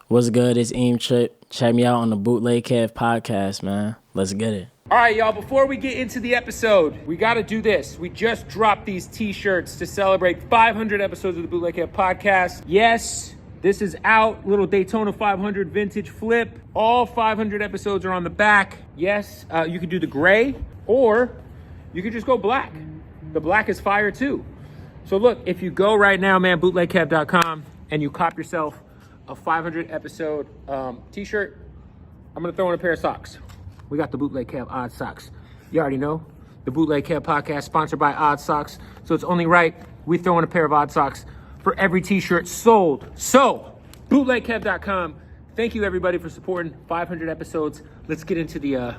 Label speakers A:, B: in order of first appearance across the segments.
A: What's good? It's Eam Trip. Check me out on the Bootleg podcast, man. Let's get it.
B: All right, y'all, before we get into the episode, we got to do this. We just dropped these t-shirts to celebrate 500 episodes of the Bootleg podcast. Yes, this is out. Little Daytona 500 vintage flip. All 500 episodes are on the back. Yes, you could do the gray, or you could just go black. The black is fire, too. So, look, if you go right now, man, bootlegcab.com, and you cop yourself a 500 episode t-shirt, I'm going to throw in a pair of socks. We got the Bootleg Cab Odd Socks. You already know, the Bootleg Cab podcast sponsored by Odd Socks. So it's only right we throw in a pair of Odd Socks for every t-shirt sold. So, bootlegcab.com. Thank you, everybody, for supporting 500 episodes. Let's get into the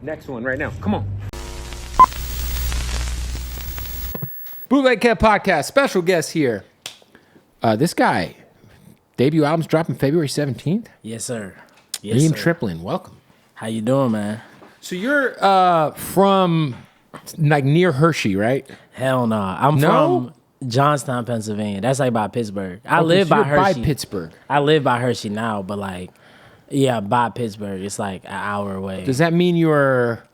B: next one right now. Come on. Bootleg Cab podcast, special guest here. This guy, debut album's dropping February 17th.
A: Yes, sir. Yes,
B: Ian
A: sir.
B: Triplin, welcome.
A: How you doing, man?
B: So you're from like near Hershey, right?
A: Hell no. I'm from Johnstown, Pennsylvania. That's like by Pittsburgh. I live by Hershey.
B: By Pittsburgh.
A: I live by Hershey now, but like, yeah, by Pittsburgh. It's like an hour away.
B: Does that mean you're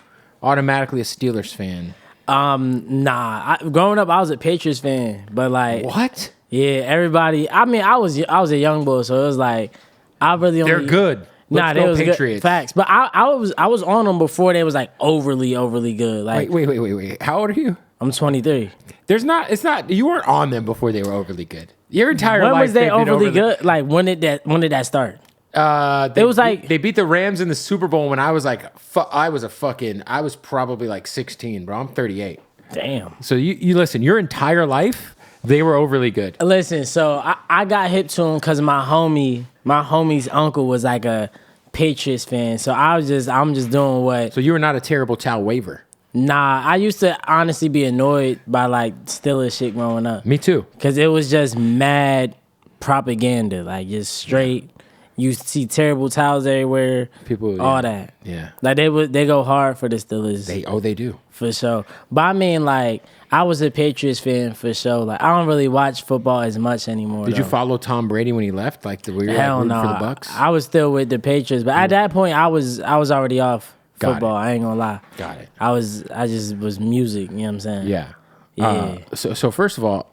B: automatically a Steelers fan?
A: Nah. Growing up, I was a Patriots fan, but like,
B: What?
A: yeah, everybody. I mean, I was a young boy, so it was like, I really only.
B: They're good.
A: Nah, they was Patriots. Good. Facts. But I was on them before they was like overly good. Like,
B: Wait. How old are you?
A: I'm 23.
B: It's not. You weren't on them before they were overly good. Your entire life.
A: When was they
B: they've been
A: overly good? Like when did that start?
B: It
A: was like
B: they beat the Rams in the Super Bowl when I was like I was probably like 16, bro. I'm 38.
A: Damn.
B: So you listen. Your entire life they were overly good.
A: Listen, so I got hip to them because my homie's uncle was like a Patriots fan. So I'm just doing what.
B: So you were not a terrible towel waver.
A: Nah, I used to honestly be annoyed by like Steelers shit growing up.
B: Me too.
A: Because it was just mad propaganda, like just straight. You see terrible towels everywhere.
B: People,
A: all that.
B: Yeah.
A: Like they go hard for the Steelers.
B: They do.
A: For sure. But I mean, like, I was a Patriots fan for sure. Like, I don't really watch football as much anymore.
B: Did you follow Tom Brady when he left? Like, were you
A: Hell no.
B: for the Bucks?
A: I was still with the Patriots, but at that point, I was already off football. I ain't gonna lie.
B: Got it.
A: I just was music. You know what I'm saying?
B: Yeah.
A: Yeah.
B: So first of all,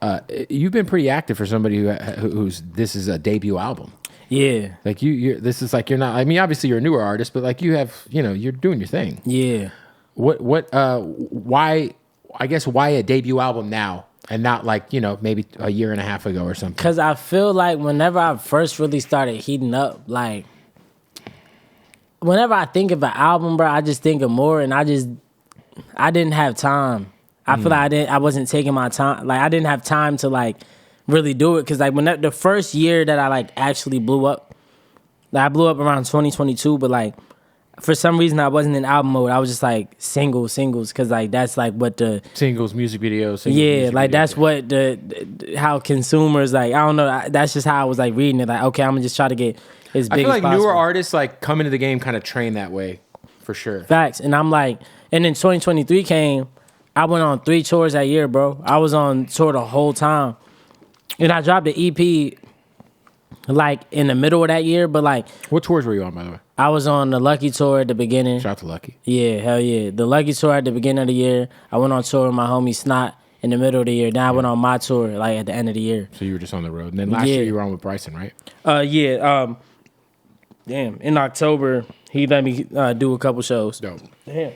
B: you've been pretty active for somebody who's this is a debut album.
A: Yeah.
B: Like this is like you're not. I mean, obviously you're a newer artist, but like you have, you're doing your thing.
A: Yeah.
B: Why? I guess why a debut album now and not like maybe a year and a half ago or something?
A: Because I feel like whenever I first really started heating up, like whenever I think of an album, bro, I just think of more, and I didn't have time. I feel like I wasn't taking my time. Like I didn't have time to like really do it because like when the first year that I like actually blew up, like I blew up around 2022, but like for some reason I wasn't in album mode. I was just like singles because like that's like what the
B: singles music videos.
A: That's what how consumers like I don't know. That's just how I was like reading it. Like okay, I'm gonna just try to get as big.
B: I feel like
A: as possible.
B: newer artists like come into the game kind of train that way for sure.
A: Facts, and I'm like, and then 2023 came. I went on 3 tours that year, bro. I was on tour the whole time. And I dropped the EP like in the middle of that year, but like
B: what tours were you on, by the way?
A: I was on the Lucky tour at the beginning.
B: Shout out to Lucky.
A: Yeah, hell yeah. The Lucky tour at the beginning of the year. I went on tour with my homie Snot in the middle of the year. Then I went on my tour like at the end of the year.
B: So you were just on the road. And then last year you were on with Bryson, right?
A: Yeah. Damn. In October, he let me do a couple shows.
B: Dope.
A: Damn.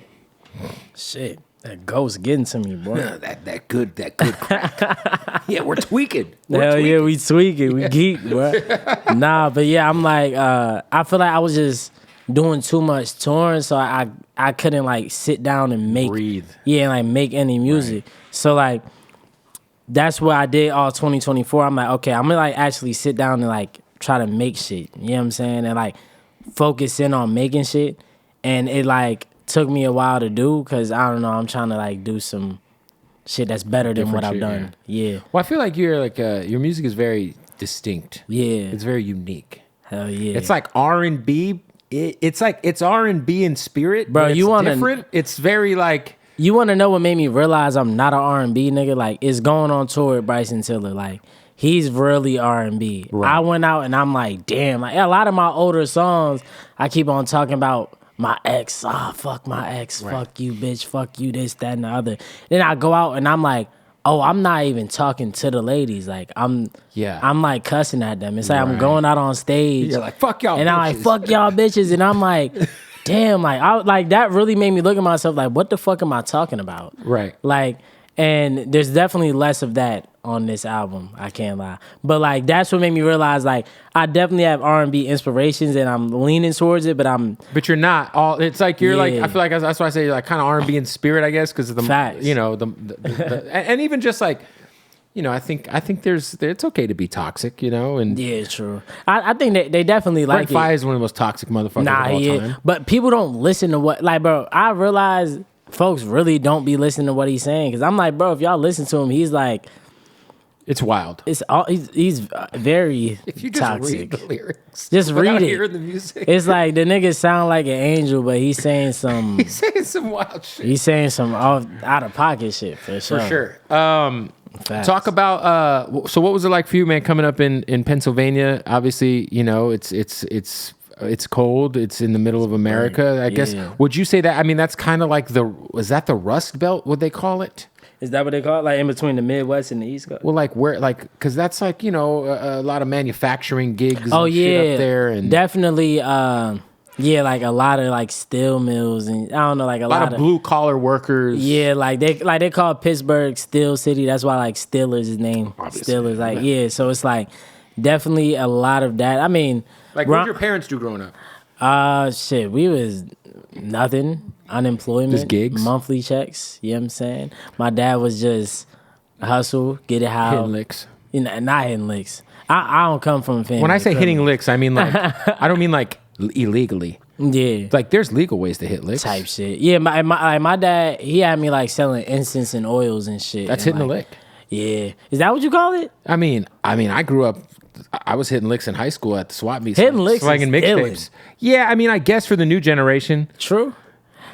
A: Shit. That ghost getting to me, boy.
B: that good crack. Yeah, we're tweaking.
A: Yeah, we tweaking. We geek, bro. Nah, but yeah, I'm like, I feel like I was just doing too much touring, so I couldn't like sit down and
B: breathe.
A: Yeah, and like make any music. Right. So like, that's what I did all 2024. I'm like, okay, I'm gonna like actually sit down and like try to make shit. You know what I'm saying? And like focus in on making shit. And it like took me a while to do because I don't know, I'm trying to like do some shit that's better than what I've done. Yeah.
B: Well, I feel like you're like your music is very distinct.
A: Yeah.
B: It's very unique.
A: Hell yeah.
B: It's like R&B. It's like it's R&B in spirit,
A: bro.
B: But
A: You want
B: different. It's very like.
A: You want to know what made me realize I'm not an R&B nigga? Like, it's going on tour with Bryson Tiller. Like, he's really R&B.
C: Right.
A: I went out and I'm like, damn, like a lot of my older songs, I keep on talking about my ex. Fuck my ex.
C: Right.
A: Fuck you, bitch. Fuck you, this, that, and the other. Then I go out and I'm like, oh, I'm not even talking to the ladies. Like I'm like cussing at them. It's like I'm going out on stage.
C: You're like, fuck y'all
A: and
C: bitches.
A: I'm like, fuck y'all bitches. And I'm like, damn, like that really made me look at myself like, what the fuck am I talking about?
C: Right.
A: Like, and there's definitely less of that on this album. I can't lie. But like, that's what made me realize like, I definitely have R&B inspirations and I'm leaning towards it, but
C: you're not all. It's like you're like. I feel like that's why I say like kind of R&B in spirit, I guess, because of the
A: Facts.
C: you know and even just like. You know, I think it's okay to be toxic, you know, and
A: yeah, true. I think they definitely like
C: Brent Faiyaz is one of the most toxic motherfuckers of all time.
A: But people don't listen to what, like, bro. I realize folks really don't be listening to what he's saying because I'm like, bro, if y'all listen to him, he's like,
C: it's wild.
A: It's all he's very
C: if you just
A: toxic.
C: read the lyrics,
A: just read it.
C: Hearing the music.
A: It's like the nigga sound like an angel, but he's saying some.
C: He's saying some wild shit.
A: He's saying some out of pocket shit for sure.
C: For sure. Talk about so what was it like for you, man, coming up in Pennsylvania? Obviously, you know, it's cold. It's in the middle of America. I guess. Would you say that? I mean, that's kind of like was that the Rust Belt? Would they call it?
A: Is that what they call it? Like in between the Midwest and the East Coast?
C: Well, like where, like, because that's like, you know, a lot of manufacturing gigs.
A: Oh
C: and
A: yeah,
C: shit up there, and
A: definitely. Yeah, like a lot of like steel mills and I don't know, like a lot
C: of blue collar workers.
A: Yeah, like they call Pittsburgh Steel City. That's why like Steelers is named Steelers. Like yeah, so it's like definitely a lot of that. I mean,
C: like what did your parents do growing up?
A: Shit, we was nothing, unemployment,
C: just gigs,
A: monthly checks. You know what I'm saying? My dad was just hustle, get it how
C: hitting licks.
A: You know, not hitting licks. I don't come from a family.
C: When I say hitting licks, I mean like I don't mean like illegally.
A: Yeah,
C: like there's legal ways to hit licks.
A: Type shit. Yeah, my dad, he had me like selling incense and oils and shit.
C: That's
A: and
C: hitting
A: like,
C: a lick.
A: Yeah, is that what you call it?
C: I mean, I grew up. I was hitting licks in high school at the swap meets.
A: Hitting licks,
C: slanging mixtapes. Yeah, I mean, I guess for the new generation.
A: True.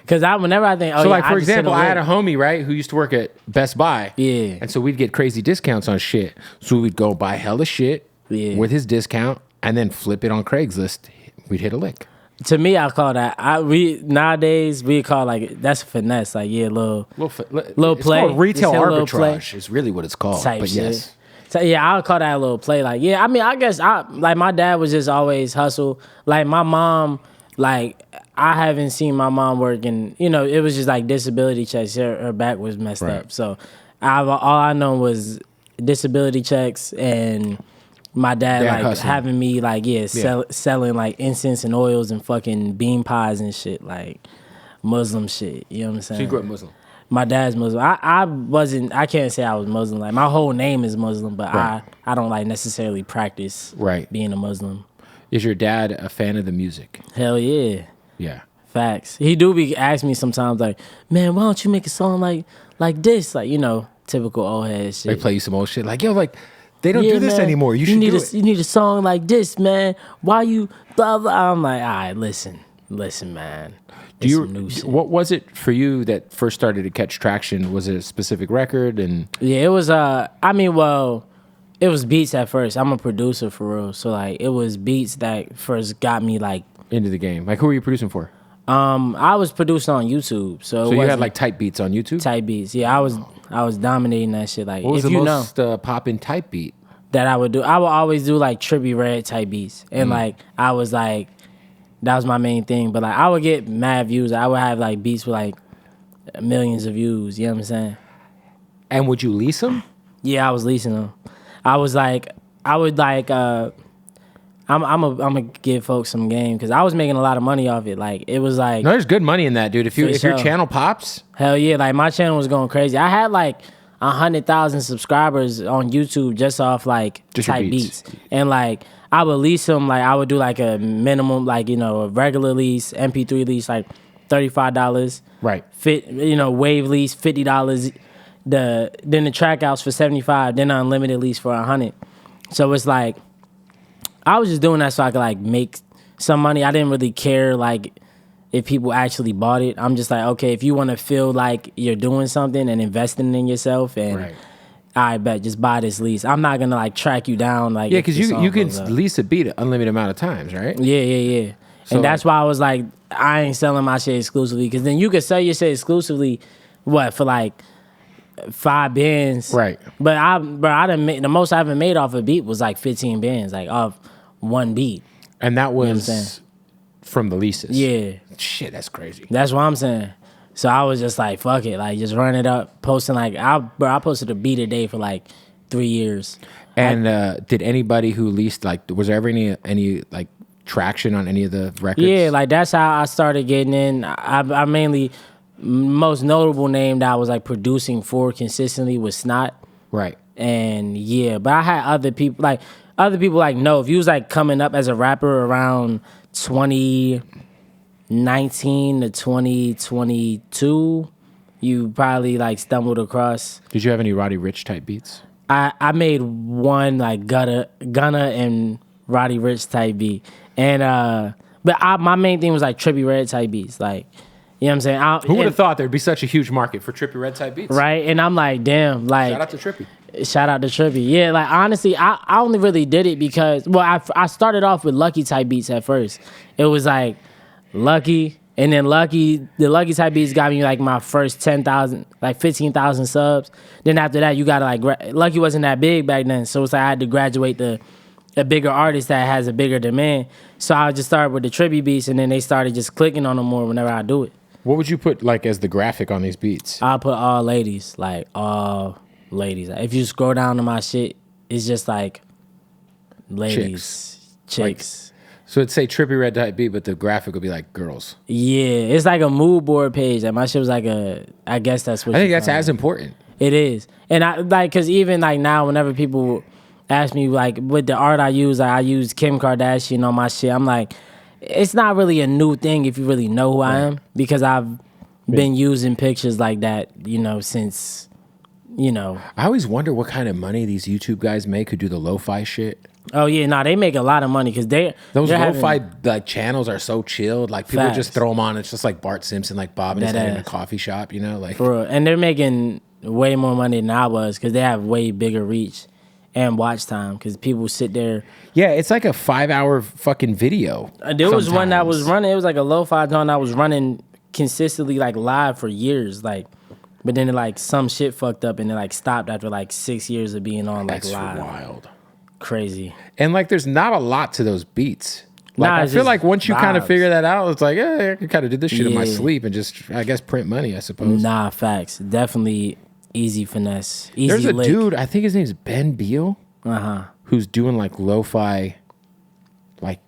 A: Because whenever I think,
C: so like for example, I had a homie right who used to work at Best Buy.
A: Yeah,
C: and so we'd get crazy discounts on shit. So we'd go buy hella shit with his discount and then flip it on Craigslist. We'd hit a lick.
A: To me, I call that. Nowadays we call like that's finesse. Like yeah, little play.
C: Called retail arbitrage. Is really what it's called.
A: Type
C: but
A: shit.
C: Yes.
A: So yeah, I'll call that a little play. Like yeah, I mean, I guess like my dad was just always hustle. Like my mom, like I haven't seen my mom working. You know, it was just like disability checks. Her back was messed up. So all I know was disability checks and my dad like hustling. Having me like selling like incense and oils and fucking bean pies and shit, like Muslim shit. You know what I'm saying?
C: So you grew up Muslim.
A: My dad's Muslim. I can't say I was Muslim. Like my whole name is Muslim, but I don't like necessarily practice being a Muslim.
C: Is your dad a fan of the music?
A: Hell yeah.
C: Yeah.
A: Facts. He do be ask me sometimes like, man, why don't you make a song like this? Like, you know, typical old head shit.
C: They play you some old shit. Like, yo, like they don't do this anymore. You should do it.
A: You need a song like this, man. Why you blah blah? I'm like, all right, listen, man.
C: What was it for you that first started to catch traction? Was it a specific record? And
A: yeah, it was. It was beats at first. I'm a producer for real, so like it was beats that first got me like
C: into the game. Like who were you producing for?
A: I was producing on YouTube, so
C: you had like type beats on YouTube.
A: Type beats, yeah. I was dominating that shit. Like,
C: what was the most poppin' type beat
A: that I would do? I would always do like Trippie Redd type beats, and like I was like. That was my main thing. But, like, I would get mad views. I would have, like, beats with, like, millions of views. You know what I'm saying?
C: And would you lease them?
A: Yeah, I was leasing them. I'm gonna give folks some game because I was making a lot of money off it. Like, it was, like...
C: No, there's good money in that, dude. If your channel pops...
A: Hell yeah. Like, my channel was going crazy. I had, like, 100,000 subscribers on YouTube just off, like, just type beats. And, like... I would lease them, like, I would do, like, a minimum, like, you know, a regular lease, MP3 lease, like, $35.
C: Right.
A: Wave lease, $50. Then the track outs for $75, then unlimited lease for $100. So it's like, I was just doing that so I could, like, make some money. I didn't really care, like, if people actually bought it. I'm just like, okay, if you want to feel like you're doing something and investing in yourself and... Right. I bet just buy this lease. I'm not gonna like track you down like
C: because you can lease a beat an unlimited amount of times, right?
A: Yeah. So and that's why I was like, I ain't selling my shit exclusively because then you could sell your shit exclusively, for like 5 bands,
C: right?
A: But I done made, the most I ever made off a beat was like 15 bands, like off one beat,
C: and that was from the leases.
A: Yeah,
C: shit, that's crazy.
A: That's what I'm saying. So I was just like, fuck it, like just run it up, posting like I posted a beat a day for like 3 years.
C: And did anybody who leased, like, was there ever any like traction on any of the records?
A: Yeah, like that's how I started getting in. I mainly, most notable name that I was like producing for consistently was Snot.
C: Right.
A: And yeah, but I had other people like no, if you was like coming up as a rapper around 2019 to 2022, you probably like stumbled across.
C: Did you have any Roddy Ricch type beats?
A: I made one like Gunna and Roddy Ricch type beat, and but my main thing was like Trippie Redd type beats, like, you know what I'm saying?
C: Who would have thought there'd be such a huge market for Trippie Redd type beats?
A: Right, and I'm like, damn, like,
C: shout out to Trippie.
A: Shout out to Trippie. Yeah, like honestly, I only really did it because, well, I started off with Lucky type beats at first. It was like Lucky, and then the Lucky type beats got me like my first 10,000, like 15,000 subs. Then after that, you gotta like, Lucky wasn't that big back then, so it's like I had to graduate to a bigger artist that has a bigger demand. So I just started with the Trippie beats, and then they started just clicking on them more whenever I do it.
C: What would you put like as the graphic on these beats?
A: I'll put all ladies, like all ladies. If you scroll down to my shit, it's just like ladies, chicks.
C: Like, so it'd say Trippie Redd type beat, but the graphic would be like girls.
A: Yeah, it's like a mood board page. Like my shit was like I guess that's what
C: I think that's as important.
A: It is. And I like, cause even like now, whenever people ask me like with the art I use Kim Kardashian on my shit, I'm like, it's not really a new thing if you really know who I am, because I've been using pictures like that, since, I
C: always wonder what kind of money these YouTube guys make who do the lo-fi shit.
A: Oh yeah, they make a lot of money because those
C: lo-fi like channels are so chilled. Like people just throw them on. It's just like Bart Simpson, like bobbing his head in a coffee shop, like.
A: For real. And they're making way more money than I was because they have way bigger reach and watch time because people sit there.
C: Yeah, it's like a 5-hour fucking video.
A: There was one that was running. It was like a lo-fi joint that was running consistently like live for years, like. But then like some shit fucked up and it like stopped after like 6 years of being on like live.
C: That's wild.
A: Crazy.
C: And like there's not a lot to those beats. Like I feel like once you kind of figure that out, it's like, I can kind of do this shit in my sleep and just, I guess, print money, I suppose.
A: Nah, facts. Definitely easy finesse. Easy
C: There's a
A: lick.
C: dude, I think his name's Ben Beal, who's doing like lo-fi like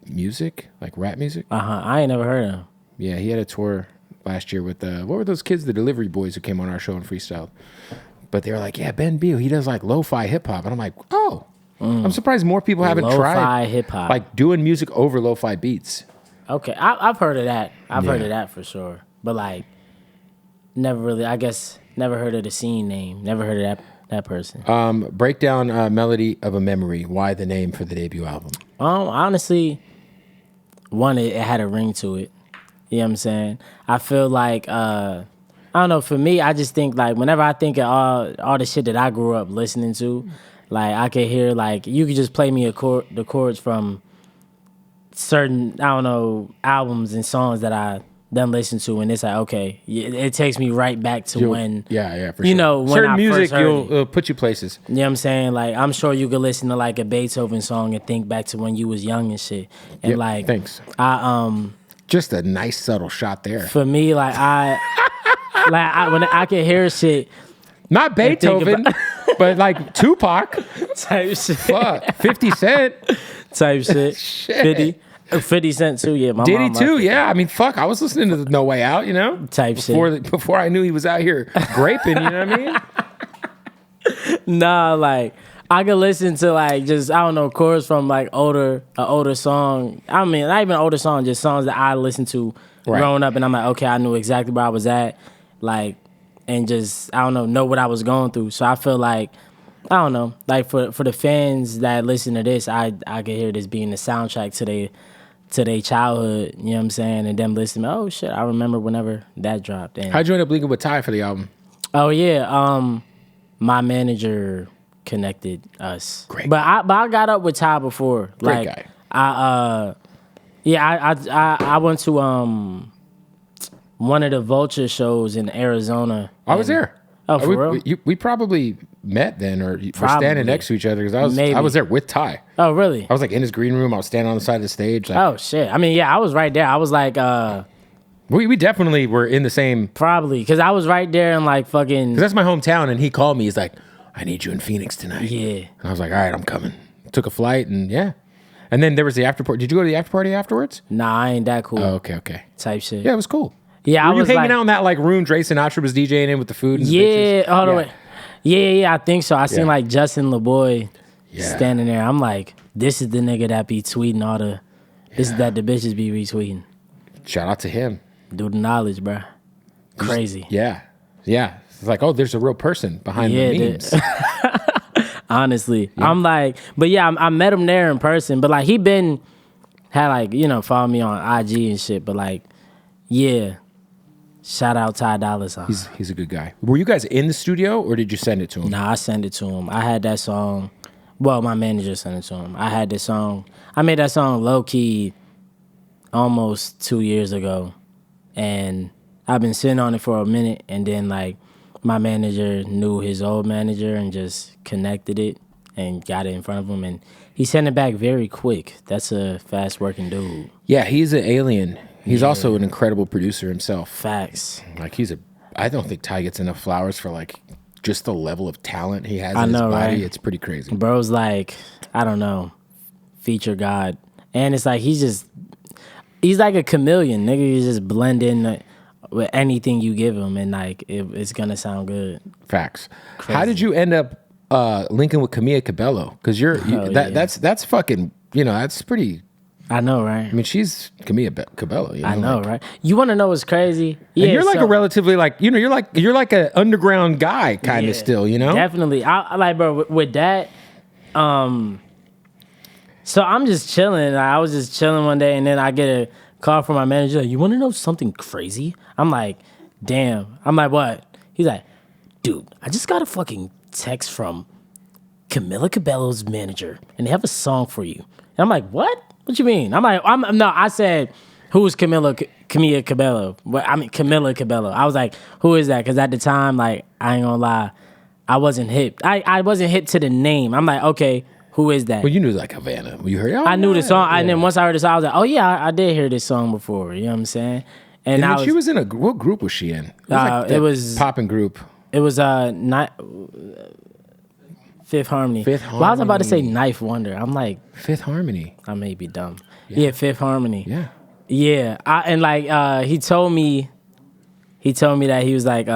C: music, like rap music.
A: I ain't never heard of him.
C: Yeah, he had a tour last year with what were those kids, the Delivery Boys who came on our show and freestyled. But they were like, yeah, Ben Beal, he does like lo-fi hip-hop. And I'm like, oh. I'm surprised more people haven't tried
A: hip-hop,
C: like doing music over lo-fi beats.
A: Okay, I've heard of that. I've heard of that for sure. But like, never really, I guess, never heard of the scene name. Never heard of that person.
C: Break down Melody of a Memory. Why the name for the debut album?
A: Honestly, one, it had a ring to it. You know what I'm saying? I feel like, I don't know, for me, I just think like whenever I think of all the shit that I grew up listening to, like I could hear like, you could just play me the chords from certain, I don't know, albums and songs that I done listen to, and it's like, okay, it takes me right back to when,
C: for sure.
A: When
C: certain
A: I
C: music
A: first heard
C: you'll put you places.
A: You know what I'm saying? Like I'm sure you could listen to like a Beethoven song and think back to when you was young and shit. And like,
C: thanks. Just a nice subtle shot there.
A: For me, like when I can hear shit.
C: Not Beethoven, but like Tupac.
A: Type shit.
C: Fuck. 50 Cent.
A: Type shit. 50 Cent too, yeah.
C: Diddy too, yeah. I mean, fuck, I was listening to No Way Out,
A: Type shit.
C: Before I knew he was out here graping, you know what I mean?
A: Nah, like, I could listen to like just, I don't know, chords from like older song. I mean, not even older song, just songs that I listened to growing up, and I'm like, okay, I knew exactly where I was at, like, and just, I don't know what I was going through. So I feel like, I don't know, like for the fans that listen to this, I could hear this being the soundtrack to their childhood, you know what I'm saying? And them listening, oh shit, I remember whenever that dropped. And
C: How'd you end up linking with Ty for the album?
A: Oh yeah, my manager connected us.
C: Great.
A: But I got up with Ty before.
C: Great
A: like,
C: guy.
A: I went to one of the Vulture shows in Arizona.
C: I was there.
A: Oh, for real?
C: We probably met then, or were standing next to each other because I was there with Ty.
A: Oh, really?
C: I was like in his green room. I was standing on the side of the stage. Like,
A: Oh shit! I mean, yeah, I was right there. I was like,
C: we definitely were in the same.
A: probably because I was right there and like fucking.
C: Because that's my hometown, and he called me. He's like, "I need you in Phoenix tonight."
A: Yeah.
C: And I was like, "All right, I'm coming." Took a flight, and yeah. And then there was the after party. Did you go to the after party afterwards?
A: Nah, I ain't that cool.
C: Oh, okay.
A: Type shit.
C: Yeah, it was cool.
A: Yeah,
C: Were
A: I
C: you
A: was
C: hanging
A: like,
C: out in that like room Dre Sinatra was DJing in with the food? And the
A: yeah,
C: pictures?
A: hold on, wait. Yeah, I think so. I seen
C: Yeah.
A: like Justin LeBoy
C: Yeah.
A: standing there. I'm like, this is the nigga that be tweeting all the. This is that the bitches be retweeting.
C: Shout out to him.
A: Do the knowledge, bruh. Crazy.
C: Yeah. It's like, oh, there's a real person behind the memes.
A: Honestly, I'm like, but yeah, I met him there in person. But like, he had like, followed me on IG and shit. But like, yeah, shout out Ty Dolla $ign.
C: He's a good guy. Were you guys in the studio or did you send it to him?
A: Nah, I sent it to him. I had that song. Well, my manager sent it to him. I had this song. I made that song low key almost 2 years ago, and I've been sitting on it for a minute. And then like, my manager knew his old manager and just connected it and got it in front of him, and he sent it back very quick. That's a fast working dude.
C: Yeah, he's an alien. He's also an incredible producer himself.
A: Facts.
C: Like I don't think Ty gets enough flowers for like just the level of talent he has in
A: I
C: his
A: know,
C: body.
A: right?
C: It's pretty crazy.
A: Bro's like, I don't know, feature god. And it's like he's like a chameleon. Nigga, you just blend in with anything you give him, and like it's gonna sound good.
C: Facts.
A: Crazy.
C: How did you end up linking with Camila Cabello? Because that's fucking, that's pretty.
A: I know, right?
C: I mean, she's Camila Cabello.
A: I know, right? You want to know what's crazy? Yeah,
C: and you're like a relatively like, you're like an underground guy kind of still,
A: Definitely. I like, bro, with that. So I'm just chilling. I was just chilling one day, and then I get a call from my manager. Like, you want to know something crazy? I'm like, damn. I'm like, what? He's like, dude, I just got a fucking text from Camila Cabello's manager, and they have a song for you. And I'm like, what? What you mean? I'm like, no. I said, who's Camila Cabello? Camila Cabello. I was like, who is that? Because at the time, like, I ain't gonna lie, I wasn't hip. I wasn't hip to the name. I'm like, okay, who is that?
C: Well, you knew like Havana. You heard.
A: I knew the song, and then once I heard the song, I was like, oh yeah, I did hear this song before. You know what I'm saying?
C: And then she was in what group was she in? It was
A: popping
C: group.
A: It was Fifth Harmony. Well, I was about to say Knife Wonder. I'm like,
C: Fifth Harmony.
A: I may be dumb. Yeah, Fifth Harmony.
C: Yeah.
A: Yeah. He told me that he was like,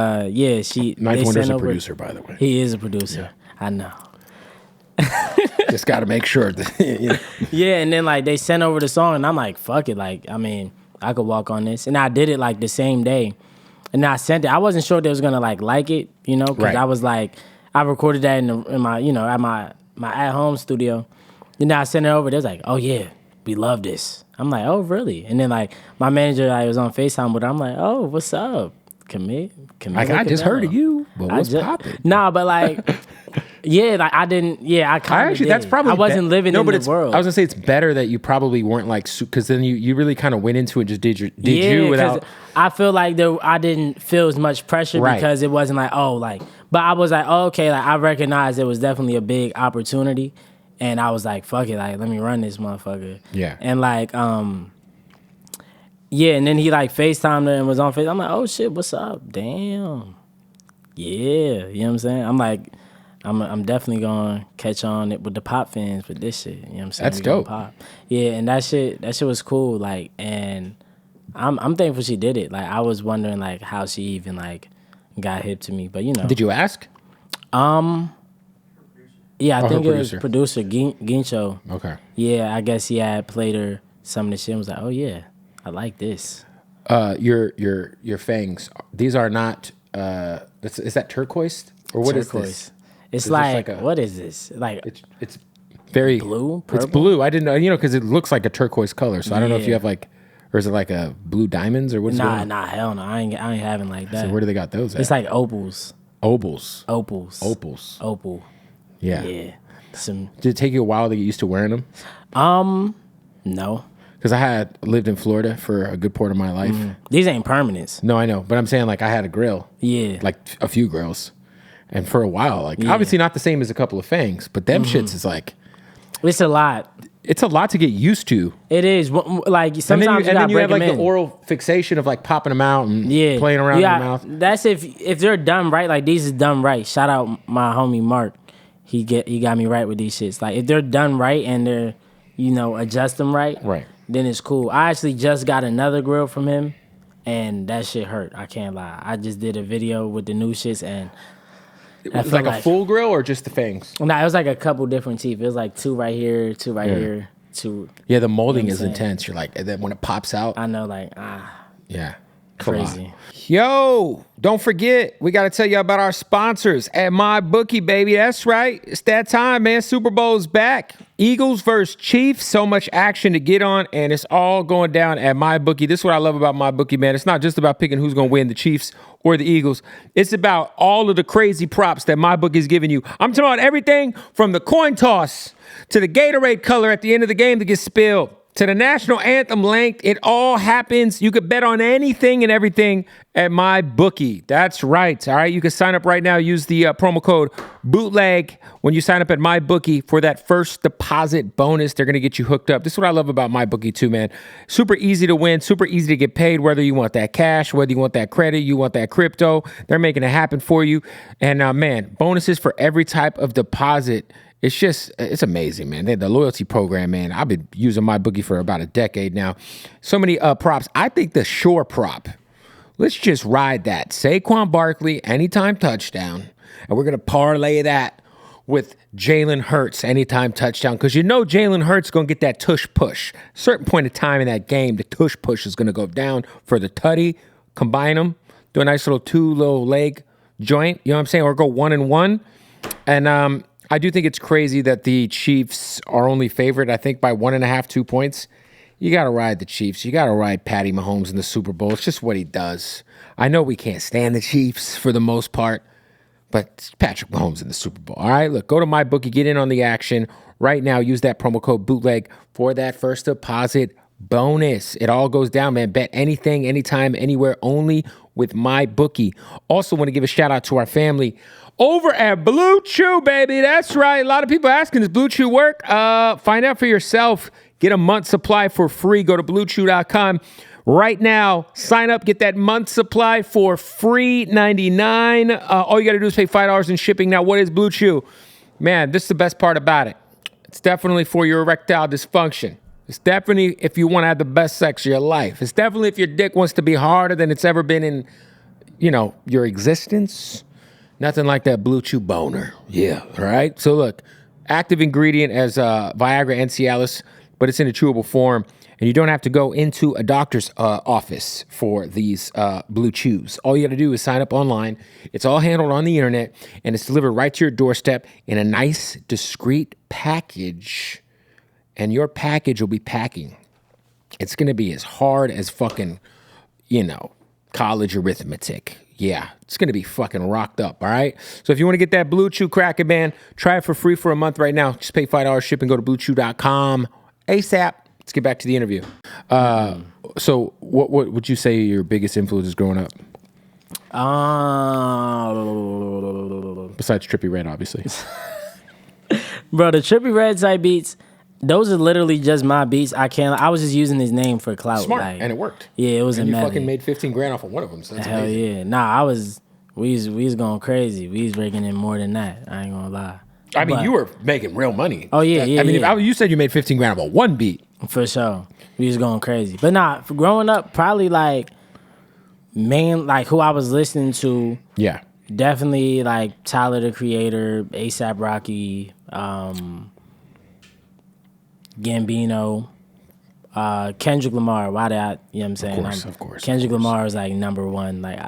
A: she.
C: Knife Wonder's a producer, by the way.
A: He is a producer. Yeah. I know.
C: Just got to make sure that,
A: Yeah, and then like they sent over the song, and I'm like, fuck it. Like, I mean, I could walk on this. And I did it like the same day. And I sent it. I wasn't sure they was gonna like it, because
C: right.
A: I was like, I recorded that in my, at my at-home studio. Then I sent it over. They was like, oh yeah, we love this. I'm like, oh really? And then like my manager, I was on FaceTime with her. I'm like, oh, what's up, Camila?
C: Like I just heard of you, but what's popping?
A: Nah, but like, yeah, like I didn't. Yeah, I kind of.
C: Actually, that's probably.
A: I wasn't living in the world.
C: I was gonna say it's better that you probably weren't like, because then you really kind of went into it. And just did you without.
A: I feel like I didn't feel as much pressure because it wasn't like, oh, like. But I was like, oh, okay, like I recognized it was definitely a big opportunity, and I was like, fuck it, like let me run this motherfucker.
C: Yeah. And
A: like, yeah, and then he like FaceTimed her and was on Face. I'm like, oh shit, what's up? Damn. Yeah, you know what I'm saying? I'm like, I'm definitely gonna catch on it with the pop fans with this shit. You know what I'm saying?
C: That's dope.
A: Pop. Yeah, and that shit was cool. Like, and I'm thankful she did it. Like, I was wondering like how she even like got hip to me, but
C: Did you ask?
A: Yeah, I think it was producer Gincho.
C: Okay.
A: Yeah, I guess he had played her some of the shit and was like, oh yeah, I like this.
C: Your fangs. These are not. Is that turquoise or what
A: turquoise.
C: Is this?
A: It's like what is this? Like
C: it's very
A: blue. Purple?
C: It's blue. I didn't know. Because it looks like a turquoise color. So I don't know if you have like, or is it like a blue diamonds or what's?
A: Nah, hell no. I ain't having like that.
C: So where do they got those at?
A: It's like opals.
C: Opals.
A: Opal.
C: Yeah.
A: Yeah.
C: Did it take you a while to get used to wearing them?
A: No.
C: Because I had lived in Florida for a good part of my life.
A: These ain't permanents.
C: No, I know. But I'm saying, like, I had a grill.
A: Yeah.
C: Like, a few grills. And for a while, like, obviously not the same as a couple of fangs, but them shits is like...
A: It's a lot.
C: It's a lot to get used to.
A: It is. Like, sometimes
C: and then you have, like,
A: in.
C: the oral fixation of, like, popping them out and playing around in your mouth.
A: That's if they're done right. Like, these is done right. Shout out my homie Mark. He got me right with these shits. Like, if they're done right and they're, adjust them right. Then it's cool. I actually just got another grill from him, and that shit hurt. I can't lie. I just did a video with the new shits, and
C: it was like a full grill or just the fangs?
A: Nah, it was like a couple different teeth. It was like two right here, two right here, two.
C: Yeah, the molding is intense. You're like, and then when it pops out,
A: I know,
C: yeah.
A: Crazy.
C: Yo, don't forget, we got to tell you about our sponsors at MyBookie, baby. That's right. It's that time, man. Super Bowl's back. Eagles versus Chiefs. So much action to get on, and it's all going down at MyBookie. This is what I love about MyBookie, man. It's not just about picking who's going to win, the Chiefs or the Eagles. It's about all of the crazy props that MyBookie is giving you. I'm talking about everything from the coin toss to the Gatorade color at the end of the game that gets spilled, to the national anthem length. It all happens. You could bet on anything and everything at MyBookie. That's right. All right. You can sign up right now. Use the promo code Bootleg when you sign up at MyBookie for that first deposit bonus. They're going to get you hooked up. This is what I love about MyBookie too, man. Super easy to win, super easy to get paid, whether you want that cash, whether you want that credit, you want that crypto. They're making it happen for you. And man, bonuses for every type of deposit. It's amazing, man. The loyalty program, man. I've been using MyBookie for about a decade now. So many props. I think the Shore prop, let's just ride that. Saquon Barkley, anytime touchdown. And we're going to parlay that with Jalen Hurts, anytime touchdown. Because Jalen Hurts going to get that tush push. Certain point of time in that game, the tush push is going to go down for the tutty. Combine them. Do a nice little two leg joint. You know what I'm saying? Or go 1-1. And, I do think it's crazy that the Chiefs are only favored, I think, by 1.5, 2 points. You got to ride the Chiefs. You got to ride Patty Mahomes in the Super Bowl. It's just what he does. I know we can't stand the Chiefs for the most part, but it's Patrick Mahomes in the Super Bowl. All right, look, go to MyBookie, get in on the action right now. Use that promo code Bootleg for that first deposit bonus. It all goes down, man. Bet anything, anytime, anywhere, only with MyBookie. Also want to give a shout out to our family over at Blue Chew, baby. That's right. A lot of people asking, does Blue Chew work? Find out for yourself. Get a month's supply for free. Go to BlueChew.com right now. Sign up. Get that month's supply for free, $99. All you got to do is pay $5 in shipping. Now, what is Blue Chew? Man, this is the best part about it. It's definitely for your erectile dysfunction. It's definitely if you want to have the best sex of your life. It's definitely if your dick wants to be harder than it's ever been in, your existence. Nothing like that Blue Chew boner. Yeah, all right? So look, active ingredient as Viagra and Cialis, but it's in a chewable form, and you don't have to go into a doctor's office for these Blue Chews. All you got to do is sign up online. It's all handled on the internet, and it's delivered right to your doorstep in a nice, discreet package, and your package will be packing. It's going to be as hard as fucking, college arithmetic. Yeah, it's going to be fucking rocked up, all right? So if you want to get that Blue Chew cracker, man, try it for free for a month right now. Just pay $5 shipping. Go to BlueChew.com ASAP. Let's get back to the interview. So what would you say your biggest influences growing up? Besides Trippie Redd, obviously.
A: Bro, the Trippie Redd type beats, those are literally just my beats. I was just using his name for clout.
C: Smart, and it worked.
A: Yeah, it was
C: and
A: amazing.
C: You fucking made $15,000 off of one of them. So that's
A: Hell
C: amazing.
A: Yeah. Nah, we was going crazy. We was breaking in more than that. I ain't gonna lie.
C: I mean, you were making real money.
A: Oh yeah, yeah.
C: I mean, you said you made $15,000 off one beat.
A: For sure, we was going crazy. But nah, for growing up, probably like who I was listening to.
C: Yeah.
A: Definitely like Tyler the Creator, A$AP Rocky, Gambino, Kendrick Lamar. Why did I? You know what I'm saying?
C: Of course.
A: Kendrick Lamar is like number one. Like,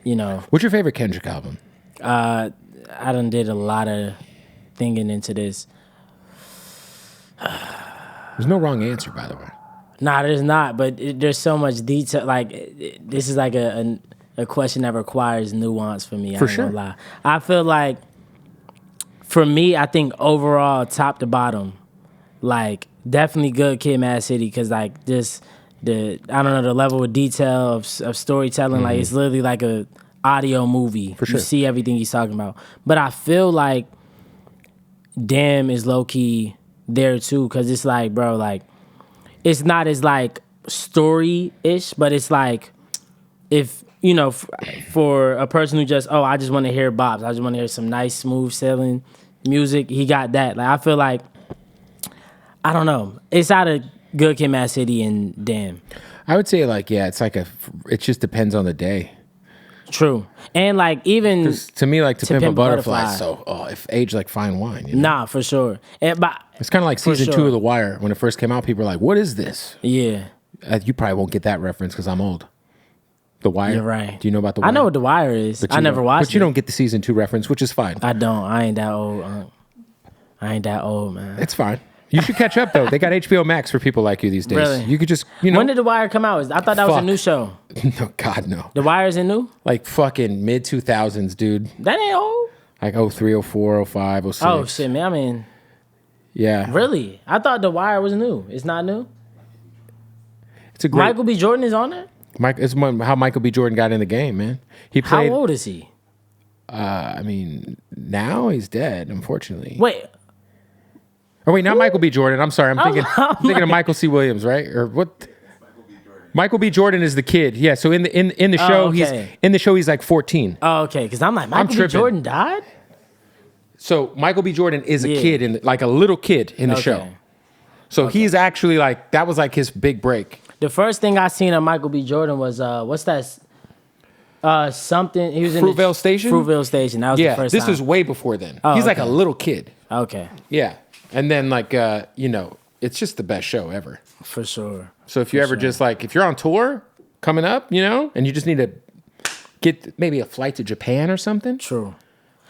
C: What's your favorite Kendrick album?
A: I done did a lot of thinking into this.
C: There's no wrong answer, by the way.
A: Nah, there's not. But there's so much detail. Like, this is like a question that requires nuance for me.
C: For
A: I ain't
C: sure.
A: gonna lie. I feel like, for me, I think overall, top to bottom, like definitely Good Kid, Mad City, because like just the level of detail of storytelling, like it's literally like a audio movie.
C: For sure.
A: You see everything he's talking about. But I feel like Damn is low key there too, because it's like, bro, like it's not as like story-ish, but it's like, if for a person who just, I just want to hear bops, I just want to hear some nice smooth sailing music, he got that. Like I feel like, I don't know, it's out of Good Kid, Mad City and Damn.
C: I would say like, yeah, it just depends on the day.
A: True. And like even
C: To me, like To Pimp a Butterfly is if aged like fine wine. You know?
A: Nah, for sure. But
C: it's kind of like season
A: sure.
C: 2 of The Wire. When it first came out, people were like, what is this?
A: Yeah.
C: You probably won't get that reference because I'm old. The Wire?
A: You're right.
C: Do you know about The Wire?
A: I know what The Wire is.
C: But
A: I never watched it.
C: But you don't get the season 2 reference, which is fine.
A: I don't. I ain't that old, man.
C: It's fine. You should catch up, though. They got HBO Max for people like you these days.
A: Really?
C: You could just,
A: When did The Wire come out? I thought that was a new show.
C: No, God, no.
A: The Wire isn't new?
C: Like fucking mid-2000s, dude.
A: That ain't old.
C: Like 03, 04, 05, 06.
A: Oh, shit, man. I mean,
C: yeah.
A: really? I thought The Wire was new. It's not new?
C: It's a great...
A: Michael B. Jordan is on it?
C: It's how Michael B. Jordan got in the game, man. He played...
A: How old is he?
C: I mean, now he's dead, unfortunately.
A: Wait.
C: Oh, wait, not Michael B. Jordan. I'm sorry. I'm thinking
A: like...
C: of Michael C. Williams, right? Or what? Michael B. Jordan is the kid. Yeah, so in the show, he's like 14.
A: Oh, okay. Because I'm like, Michael B. Jordan died?
C: So Michael B. Jordan is a kid, like a little kid in the show. So he's actually like, that was like his big break.
A: The first thing I seen of Michael B. Jordan was, what's that? Something. He was
C: Fruitvale Station?
A: Fruitvale Station. That was the first time.
C: This was way before then.
A: Oh,
C: he's like a little kid.
A: Okay.
C: Yeah. And then like, it's just the best show ever.
A: For sure.
C: So if you ever just like, if you're on tour coming up, and you just need to get maybe a flight to Japan or something.
A: True.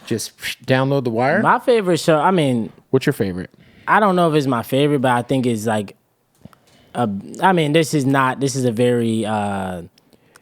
C: Just download The Wire.
A: My favorite show, I mean.
C: What's your favorite?
A: I don't know if it's my favorite, but I think it's like, this is a very,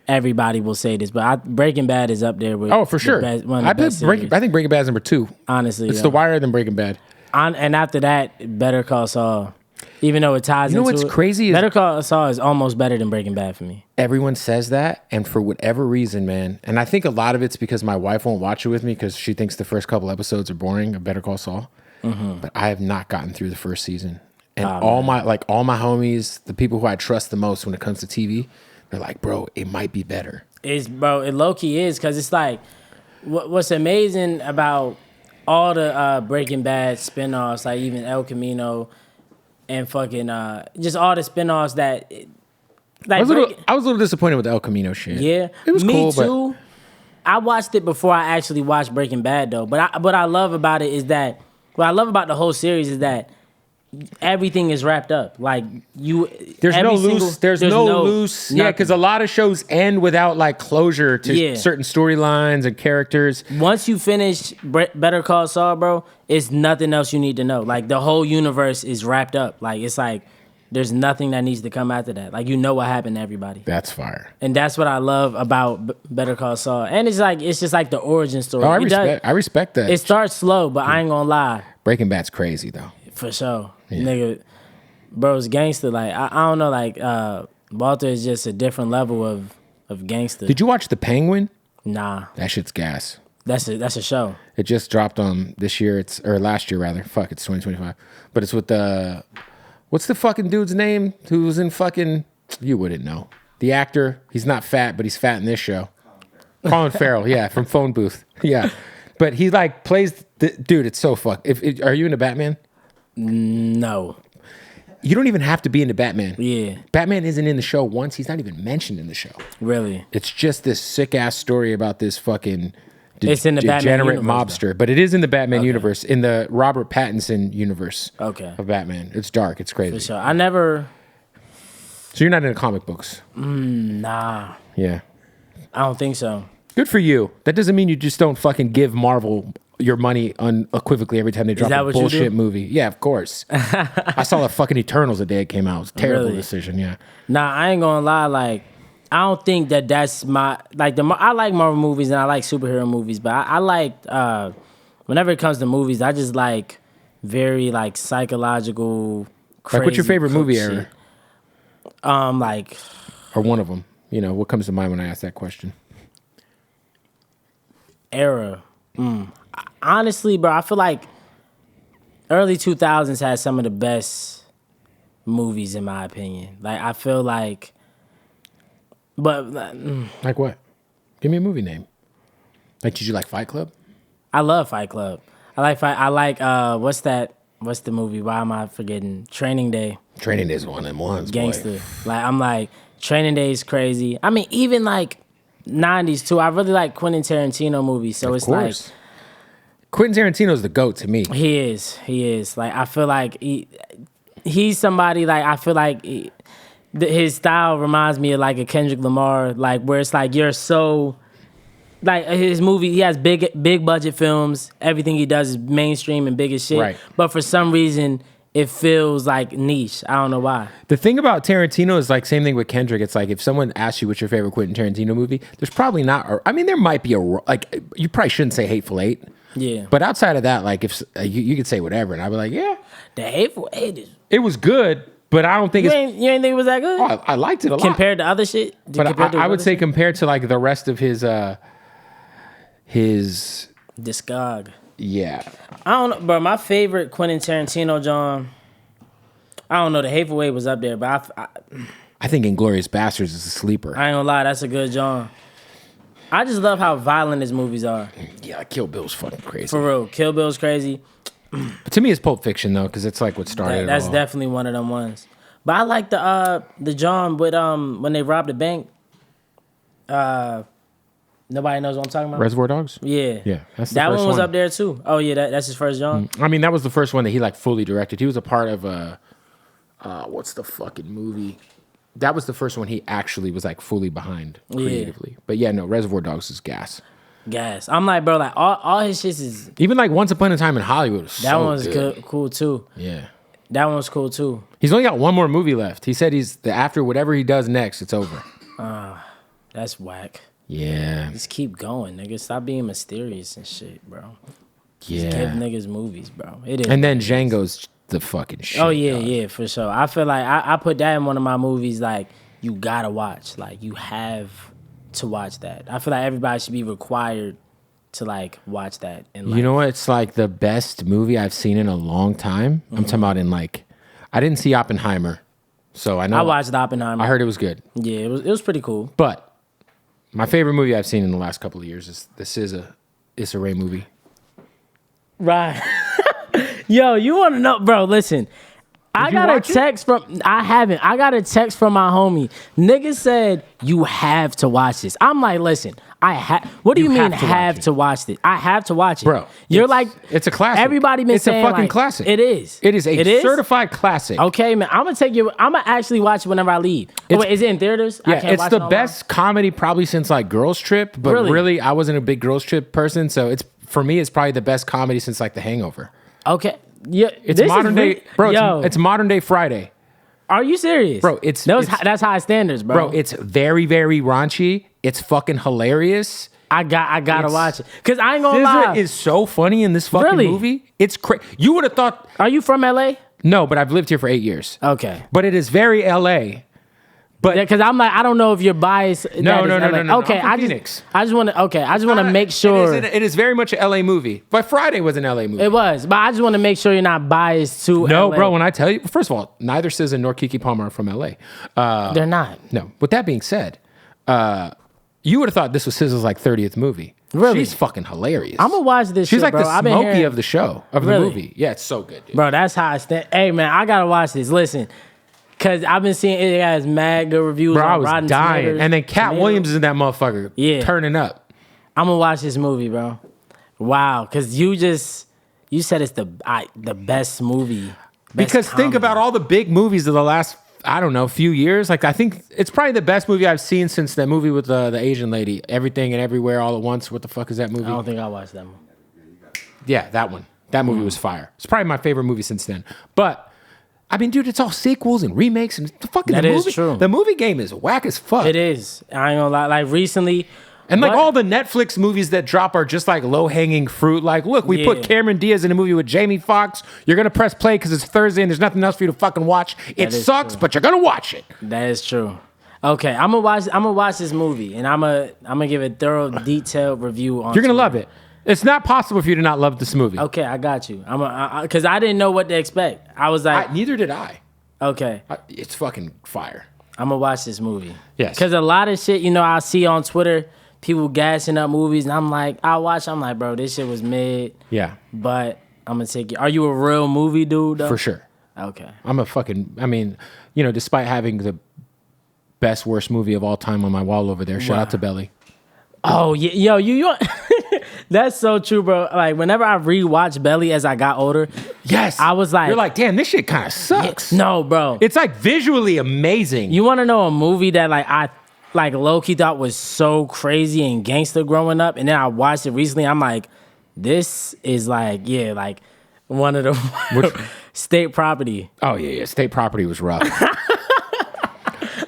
A: everybody will say this, but Breaking Bad is up there with.
C: Oh, for sure.
A: One of the best series.
C: I think Breaking Bad is number 2.
A: Honestly.
C: It's The Wire then Breaking Bad.
A: And after that, Better Call Saul. Even though it ties into it.
C: You know what's crazy is
A: Better Call Saul is almost better than Breaking Bad for me.
C: Everyone says that, and for whatever reason, man, and I think a lot of it's because my wife won't watch it with me because she thinks the first couple episodes are boring of Better Call Saul. Mm-hmm. But I have not gotten through the first season. And all my homies, the people who I trust the most when it comes to TV, they're like, bro, it might be better.
A: It low-key is, because it's like, what's amazing about all the Breaking Bad spinoffs, like even El Camino and fucking just all the spinoffs that like
C: I was a little disappointed with the El Camino shit.
A: Yeah,
C: it was
A: me
C: cool,
A: too.
C: But
A: I watched it before I actually watched Breaking Bad though. But what I love about it is that what I love about the whole series is that everything is wrapped up. Like
C: there's no loose. Yeah, because a lot of shows end without like closure to certain storylines and characters.
A: Once you finish Better Call Saul, bro, it's nothing else you need to know. Like the whole universe is wrapped up. Like it's like there's nothing that needs to come after that. Like what happened to everybody.
C: That's fire.
A: And that's what I love about Better Call Saul. And it's just like the origin story.
C: Oh, I respect that.
A: It starts slow, but I ain't gonna lie.
C: Breaking Bad's crazy though.
A: For sure. Yeah. Nigga, bro's gangster. Like I don't know, like Walter is just a different level of gangster.
C: Did you watch The Penguin?
A: Nah.
C: That shit's gas.
A: That's a show.
C: It just dropped on this year, or last year rather. Fuck, it's 2025. But it's with what's the fucking dude's name who was in fucking, you wouldn't know. The actor, he's not fat, but he's fat in this show. Colin Farrell, yeah, from Phone Booth. Yeah. But he like plays, dude, it's so fucked. Are you into Batman?
A: No.
C: You don't even have to be into Batman.
A: Yeah.
C: Batman isn't in the show once. He's not even mentioned in the show.
A: Really?
C: It's just this sick-ass story about this fucking
A: it's in the
C: degenerate
A: Batman universe,
C: mobster. But it is in the Batman universe, in the Robert Pattinson universe of Batman. It's dark. It's crazy.
A: For sure. I never...
C: So you're not into comic books?
A: Nah.
C: Yeah.
A: I don't think so.
C: Good for you. That doesn't mean you just don't fucking give Marvel your money unequivocally every time they drop a bullshit movie. Yeah, of course. I saw the fucking Eternals the day it came out. It was a terrible decision, yeah.
A: Nah, I ain't gonna lie, like, I don't think that's my like I like Marvel movies and I like superhero movies, but I like whenever it comes to movies, I just like very like psychological. Crazy
C: Like, what's your favorite movie
A: shit.
C: era?
A: Like,
C: or one of them. You know, what comes to mind when I ask that question?
A: Era. Honestly, bro, I feel like early 2000s had some of the best movies in my opinion. Like, I feel like, but
C: like what? Give me a movie name. Like, did you like Fight Club?
A: I love Fight Club. I like what's that? What's the movie? Why am I forgetting? Training Day.
C: Training Day is one of them ones.
A: Gangster.
C: Boy.
A: Like, I'm like, Training Day is crazy. I mean, even like 90s too. I really like Quentin Tarantino movies. So it's like,
C: Quentin Tarantino's the GOAT to me.
A: He is. Like, I feel like he's somebody, like, I feel like his style reminds me of like a Kendrick Lamar, like where it's like you're so, like his movie, he has big budget films. Everything he does is mainstream and big as shit.
C: Right.
A: But for some reason, it feels like niche. I don't know why.
C: The thing about Tarantino is like same thing with Kendrick. It's like if someone asks you what's your favorite Quentin Tarantino movie, there's probably not. I mean, there might be like you probably shouldn't say Hateful Eight.
A: Yeah.
C: But outside of that, like if you could say whatever, and I'd be like, yeah,
A: The Hateful Eight.
C: It was good, but I don't think
A: you ain't think it was that good?
C: Oh, I liked it a lot
A: compared to other shit.
C: But I would say compared to like the rest of his
A: discog.
C: Yeah.
A: I don't know, bro. My favorite Quentin Tarantino, John. I don't know. The Hateful Eight was up there, but
C: I think Inglourious Basterds is a sleeper.
A: I ain't gonna lie, that's a good John. I just love how violent his movies are.
C: Yeah, Kill Bill's fucking crazy.
A: For real, Kill Bill's crazy.
C: But to me, it's Pulp Fiction though, because it's like what started.
A: That's
C: it all.
A: definitely one of them ones. But I like the John with when they robbed the bank. Nobody knows what I'm talking about.
C: Reservoir Dogs.
A: Yeah,
C: yeah. That's the
A: that
C: first
A: one was up there too. Oh yeah, that's his first John.
C: I mean, that was the first one that he like fully directed. He was a part of what's the fucking movie? That was the first one he actually was like fully behind creatively. Yeah. But yeah, no, Reservoir Dogs is gas.
A: Gas. I'm like, bro, like all his shit is.
C: Even like Once Upon a Time in Hollywood was
A: that one was cool too.
C: Yeah,
A: that one was cool too.
C: He's only got one more movie left. He said after whatever he does next, it's over.
A: That's whack.
C: Yeah.
A: Just keep going, nigga. Stop being mysterious and shit, bro.
C: Yeah.
A: Just give niggas movies, bro. It is.
C: And then Django's the fucking shit.
A: Oh yeah,
C: dog.
A: yeah, for sure. I feel like I put that in one of my movies. Like, you gotta watch. Like, you have to watch that. I feel like everybody should be required to like watch that.
C: You know what? It's like the best movie I've seen in a long time. Mm-hmm. I'm talking about in like, I didn't see Oppenheimer, so I know.
A: I watched Oppenheimer.
C: I heard it was good.
A: Yeah, it was pretty cool.
C: But my favorite movie I've seen in the last couple of years is the Issa Rae movie.
A: Right. Yo, you want to know, bro? Listen, I got a text from. I haven't. I got a text from my homie. Nigga said you have to watch this. I'm like, listen, I have. What do you mean have to watch it? I have to watch it,
C: bro.
A: You're like,
C: it's a classic.
A: Everybody been saying
C: it's a fucking
A: like,
C: classic.
A: It is.
C: It is a certified classic.
A: Okay, man. I'm gonna take you. I'm gonna actually watch it whenever I leave. Oh, wait, is it in theaters?
C: Yeah, it's the best comedy probably since like Girls Trip. But really, I wasn't a big Girls Trip person, so it's for me. It's probably the best comedy since like The Hangover.
A: Okay. Yeah,
C: it's modern day, bro. It's modern day Friday.
A: Are you serious,
C: bro?
A: That's high standards, bro.
C: Bro, it's very, very raunchy. It's fucking hilarious.
A: I gotta watch it because I ain't gonna lie.
C: SZA is so funny in this fucking movie. It's crazy. You would have thought.
A: Are you from LA?
C: No, but I've lived here for 8 years.
A: Okay,
C: but it is very LA. But
A: because I'm like, I don't know if you're biased.
C: No.
A: Okay, I just want to make sure
C: it is very much an LA movie. But Friday was an LA movie.
A: It was, but I just want to make sure you're not biased to.
C: No,
A: LA.
C: bro. When I tell you, first of all, neither SZA nor Keke Palmer are from LA.
A: They're not.
C: No. With that being said, you would have thought this was SZA's like 30th movie.
A: Really?
C: She's fucking hilarious.
A: I'm gonna watch this.
C: She's
A: shit,
C: like
A: bro.
C: the Smokey of the show of the movie. Yeah, it's so good, dude.
A: Bro, that's how I stand. Hey, man, I gotta watch this. Listen. Cause I've been seeing it has mad good reviews.
C: Bro,
A: on
C: I was
A: Rotten
C: dying.
A: Tomatoes,
C: and then Cat Williams is in that motherfucker.
A: Yeah.
C: Turning up.
A: I'm gonna watch this movie, bro. Wow. Cause you said it's the best movie.
C: Because think about all the big movies of the last, I don't know, few years. Like, I think it's probably the best movie I've seen since that movie with the Asian lady. Everything and Everywhere All at Once. What the fuck is that movie?
A: I don't think I watched that one.
C: Yeah, that one. That movie was fire. It's probably my favorite movie since then. But I mean, dude, it's all sequels and remakes and
A: That
C: the
A: is
C: movie.
A: true.
C: The movie game is whack as fuck.
A: It is. I ain't gonna lie. Like recently,
C: And like all the Netflix movies that drop are just like low hanging fruit. Like, look, we put Cameron Diaz in a movie with Jamie Foxx. You're gonna press play because it's Thursday and there's nothing else for you to fucking watch. It sucks, but you're gonna watch it.
A: That is true. Okay, I'm gonna watch this movie and I'm gonna give a thorough, detailed review on.
C: You're gonna love it. It's not possible for you to not love this movie.
A: Okay, I got you. Because I didn't know what to expect. I was like,
C: neither did I.
A: Okay,
C: it's fucking fire.
A: I'm gonna watch this movie.
C: Yes,
A: because a lot of shit, I see on Twitter, people gassing up movies, and I'm like, I'm like, bro, this shit was mid.
C: Yeah,
A: but I'm gonna take it. Are you a real movie dude, though?
C: For sure.
A: Okay,
C: I'm a fucking. I mean, despite having the best worst movie of all time on my wall over there, shout out to Belly.
A: Oh yeah, yo, you that's so true, bro. Like whenever I rewatched Belly as I got older,
C: yes,
A: I was like,
C: you're like, damn, this shit kind of sucks.
A: No, bro,
C: it's like visually amazing.
A: You want to know a movie that I low-key thought was so crazy and gangster growing up, and then I watched it recently. I'm like, this is like one of the State Property.
C: Oh yeah, State Property was rough.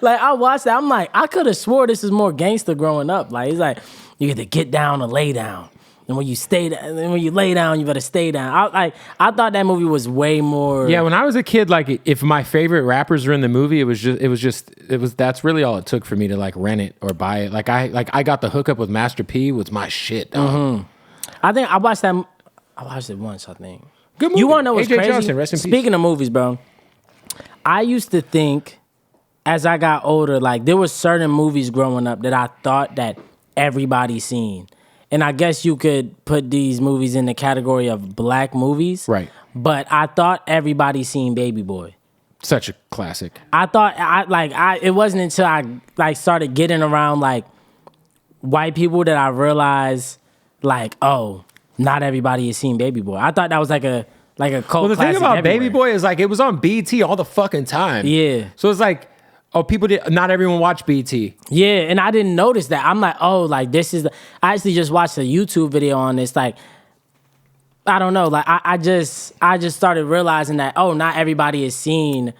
A: Like I watched that, I'm like, I could have swore this is more gangster growing up. Like it's like you get to get down or lay down, and when you lay down, you better stay down. I thought that movie was way more.
C: Yeah, when I was a kid, like if my favorite rappers were in the movie, that's really all it took for me to like rent it or buy it. Like I got the hookup with Master P was my shit.
A: Mm-hmm. I think I watched that. I watched it once. I think.
C: Good movie.
A: You want to know what's
C: AJ
A: crazy?
C: Johnson, rest in peace.
A: Speaking of movies, bro, I used to think, as I got older, like there were certain movies growing up that I thought that everybody seen. And I guess you could put these movies in the category of black movies.
C: Right.
A: But I thought everybody seen Baby Boy.
C: Such a classic.
A: I thought it wasn't until I started getting around like white people that I realized like, oh, not everybody has seen Baby Boy. I thought that was like a cult classic.
C: Well, the thing about
A: everywhere.
C: Baby Boy is like it was on BT all the fucking time.
A: Yeah.
C: So it's like, not everyone watched BT.
A: Yeah, and I didn't notice that. I'm like, oh, like this is I actually just watched a YouTube video on this. Like, I don't know. Like I just started realizing that, oh, not everybody has seen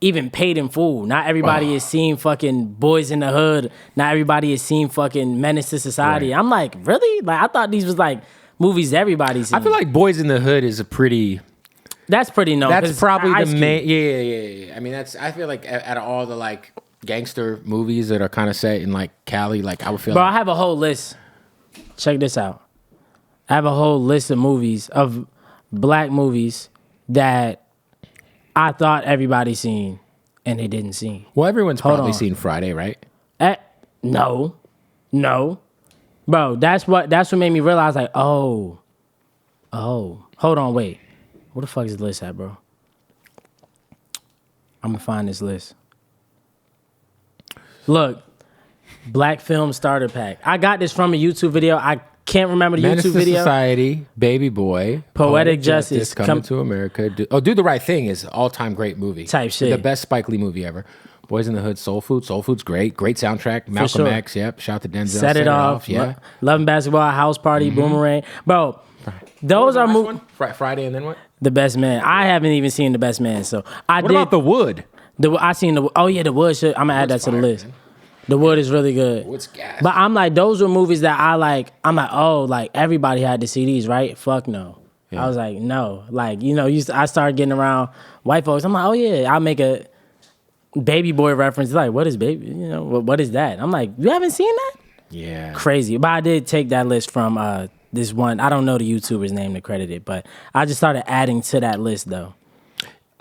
A: even Paid in Full. Not everybody has seen fucking Boys in the Hood. Not everybody has seen fucking Menace to Society. Right. I'm like, really? Like I thought these was like movies everybody's seen.
C: I feel like Boys in the Hood is a pretty.
A: That's pretty known.
C: That's probably the main. Yeah. I mean, I feel like out of all the like gangster movies that are kind of set in like Cali, like I would feel.
A: Bro, I have a whole list. Check this out. I have a whole list of movies, of black movies that I thought everybody seen and they didn't see.
C: Well, everyone's probably seen Friday, right?
A: No. Bro, that's what made me realize like, oh, hold on, wait. Where the fuck is the list at, bro? I'm gonna find this list. Look, Black Film Starter Pack. I got this from a YouTube video. I can't remember the
C: Menace
A: YouTube video.
C: Society, Baby Boy,
A: Poetic Justice,
C: Coming to America. Do the Right Thing is all-time great movie.
A: Type shit.
C: The best Spike Lee movie ever. Boys in the Hood, Soul Food. Soul Food's great. Great soundtrack. Malcolm X, yep. Shout out to Denzel.
A: Set It Off. Yeah. Love and Basketball, House Party, Boomerang. Bro, those are movies.
C: Friday and then what?
A: The Best Man. I haven't even seen The Best Man, so
C: What about The Wood?
A: I seen The Wood. I'm gonna add that to the list. Man. The Wood is really good.
C: Wood's gas.
A: But I'm like, those were movies that I'm like, oh, like everybody had to see these, right? Fuck no. Yeah. I was like, no. Like, I started getting around white folks. I'm like, oh yeah, I'll make a Baby Boy reference. Like, what is Baby? What is that? I'm like, you haven't seen that?
C: Yeah.
A: Crazy. But I did take that list from this one. I don't know the YouTuber's name to credit it, but I just started adding to that list though.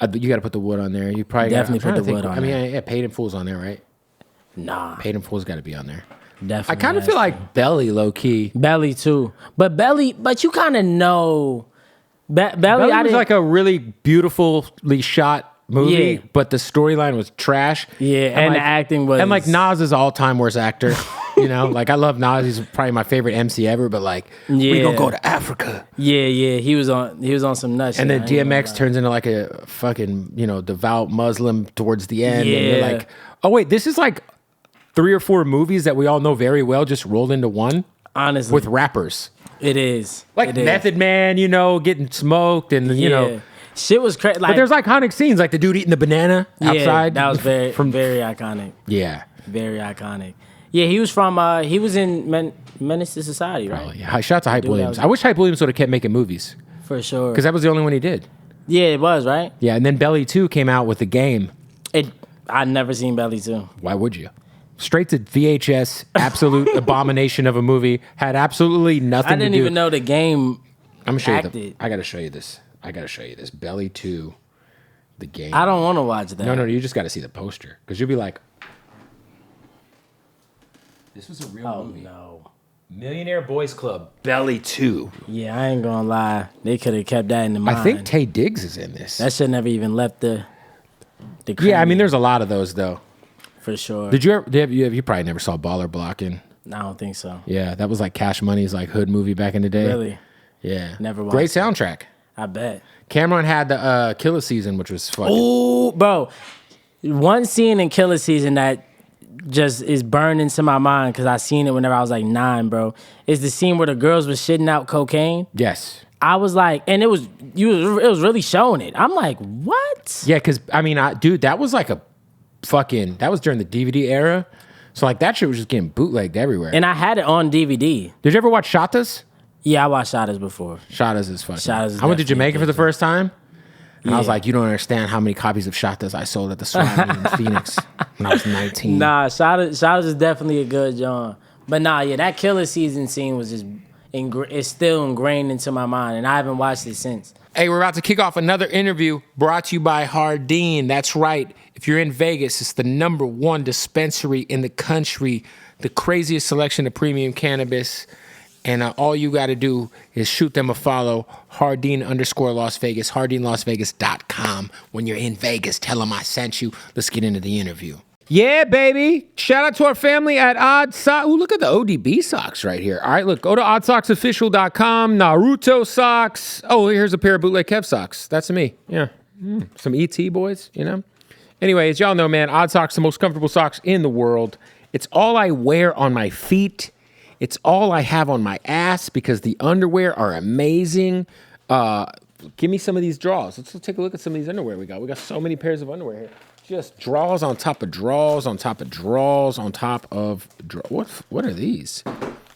C: You got to put The Wood on there. You probably
A: definitely put The Wood on there.
C: I mean, yeah, Paid in Full's on there, right?
A: Nah.
C: Paid in Full's got to be on there.
A: Definitely.
C: I kind of feel like Belly, low key.
A: Belly too, but you kind of know. Belly
C: was like a really beautifully shot movie, but the storyline was trash.
A: Yeah, and the acting was.
C: And like Nas is all-time worst actor. Like I love Nas. He's probably my favorite MC ever. But like, we gonna go to Africa.
A: Yeah. He was on some nuts.
C: And then DMX turns into like a fucking devout Muslim towards the end.
A: Yeah.
C: And you're like, oh wait, this is like 3 or 4 movies that we all know very well just rolled into one.
A: Honestly,
C: with rappers.
A: It is
C: like Method Man, getting smoked, and
A: Shit was crazy. Like,
C: but there's iconic scenes, like the dude eating the banana outside.
A: That was very iconic.
C: Yeah.
A: Very iconic. Yeah, he was in Menace to Society, right?
C: Oh, yeah. Shout out to Hype Williams. I wish Hype Williams would have kept making movies.
A: For sure.
C: Because that was the only one he did.
A: Yeah, it was, right?
C: Yeah, and then Belly 2 came out with the game.
A: I'd never seen Belly 2.
C: Why would you? Straight to VHS, absolute abomination of a movie. Had absolutely nothing to do.
A: I didn't even know the game
C: I'm gonna show
A: acted.
C: you I gotta show you this. Belly 2, the game.
A: I don't want to watch that.
C: No, you just gotta see the poster. Because you'll be like, this was a real movie.
A: No.
C: Millionaire Boys Club, Belly 2.
A: Yeah, I ain't gonna lie. They could have kept that in the mind.
C: I think Tay Diggs is in this.
A: That should never even left the
C: yeah, I mean, there's a lot of those, though.
A: For sure.
C: Did you ever, you probably never saw Baller Blocking.
A: I don't think so.
C: Yeah, that was like Cash Money's like hood movie back in the day.
A: Really?
C: Yeah.
A: Never watched
C: Great soundtrack.
A: I bet.
C: Cameron had the Killer Season, which was fucking...
A: Ooh, bro. One scene in Killer Season that just is burned into my mind because I seen it whenever I was like 9, bro. Is the scene where the girls was shitting out cocaine.
C: Yes.
A: I was like, and it was really showing it. I'm like, what?
C: Yeah, because, I mean, dude, that was like that was during the DVD era. So, like, that shit was just getting bootlegged everywhere.
A: And I had it on DVD.
C: Did you ever watch Shotas?
A: Yeah, I watched Shotas before.
C: Shotas is fucking...
A: Shotas is
C: I went to Jamaica for the first time. And I was
A: Yeah.
C: like, you don't understand how many copies of Shotas I sold at the swap meet in Phoenix when I was 19.
A: Nah, Shotas is definitely a good John. But nah, yeah, that Killer Season scene was just... it's still ingrained into my mind, and I haven't watched it since.
C: Hey, we're about to kick off another interview brought to you by Hardin. That's right. If you're in Vegas, it's the #1 dispensary in the country, the craziest selection of premium cannabis. And all you got to do is shoot them a follow, Hardin_Las Vegas, HardinLasVegas.com. When you're in Vegas, tell them I sent you. Let's get into the interview. Yeah, baby. Shout out to our family at Odd Socks. Ooh, look at the ODB socks right here. All right, look, go to oddsocksofficial.com, Naruto socks. Oh, here's a pair of Bootleg Kev socks. That's me. Yeah. Some ET boys, you know? Anyway, as y'all know, man, Odd Socks, the most comfortable socks in the world. It's all I wear on my feet. It's all I have on my ass because the underwear are amazing. Give me some of these draws. Let's take a look at some of these underwear we got. We got so many pairs of underwear here. Just draws on top of draws on top of draws on top of draws. What are these?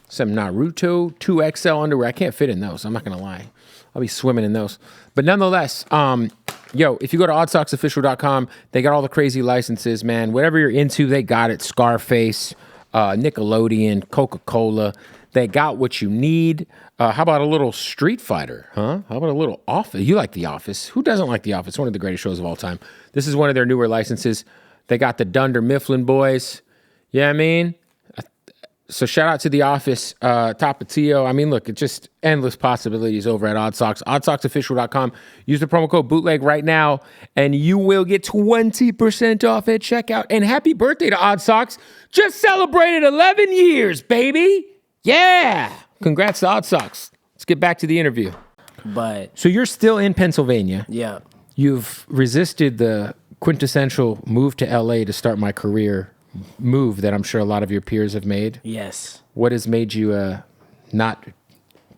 C: Some Naruto 2XL underwear. I can't fit in those. I'm not going to lie. I'll be swimming in those. But nonetheless, if you go to oddsocksofficial.com, they got all the crazy licenses, man. Whatever you're into, they got it. Scarface, Nickelodeon, Coca-Cola. They got what you need. How about a little Street Fighter, huh? How about a little Office? You like The Office. Who doesn't like The Office? One of the greatest shows of all time. This is one of their newer licenses. They got the Dunder Mifflin boys. Yeah, you know what I mean? So shout out to The Office, Tapatio. I mean, look, it's just endless possibilities over at Odd Socks. OddSocksOfficial.com. Use the promo code BOOTLEG right now, and you will get 20% off at checkout. And happy birthday to Odd Socks. Just celebrated 11 years, baby. Yeah. Congrats to Odd Socks. Let's get back to the interview.
A: But
C: So you're still in Pennsylvania.
A: yeah,
C: You've resisted the quintessential move to LA to start my career move that I'm sure a lot of your peers have made.
A: yes.
C: What has made you not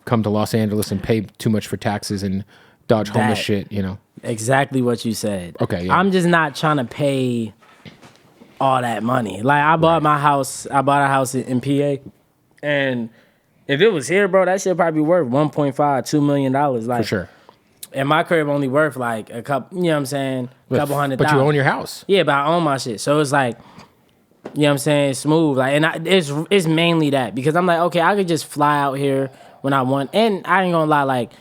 C: come to Los Angeles and pay too much for taxes and dodge homeless shit, you know?
A: Exactly what you said.
C: Okay, yeah.
A: I'm just not trying to pay all that money. Like, I bought my house. I bought a house in PA, and if it was here, bro, that shit probably be worth $1.5, $2 million. Like,
C: For sure.
A: And my crib only worth like a couple. You know what I'm saying? A couple $100.
C: But you own your house.
A: Yeah, but I own my shit, so it's like, you know what I'm saying, smooth. Like, and it's mainly that because I'm like, okay, I could just fly out here when I want, and I ain't gonna lie, like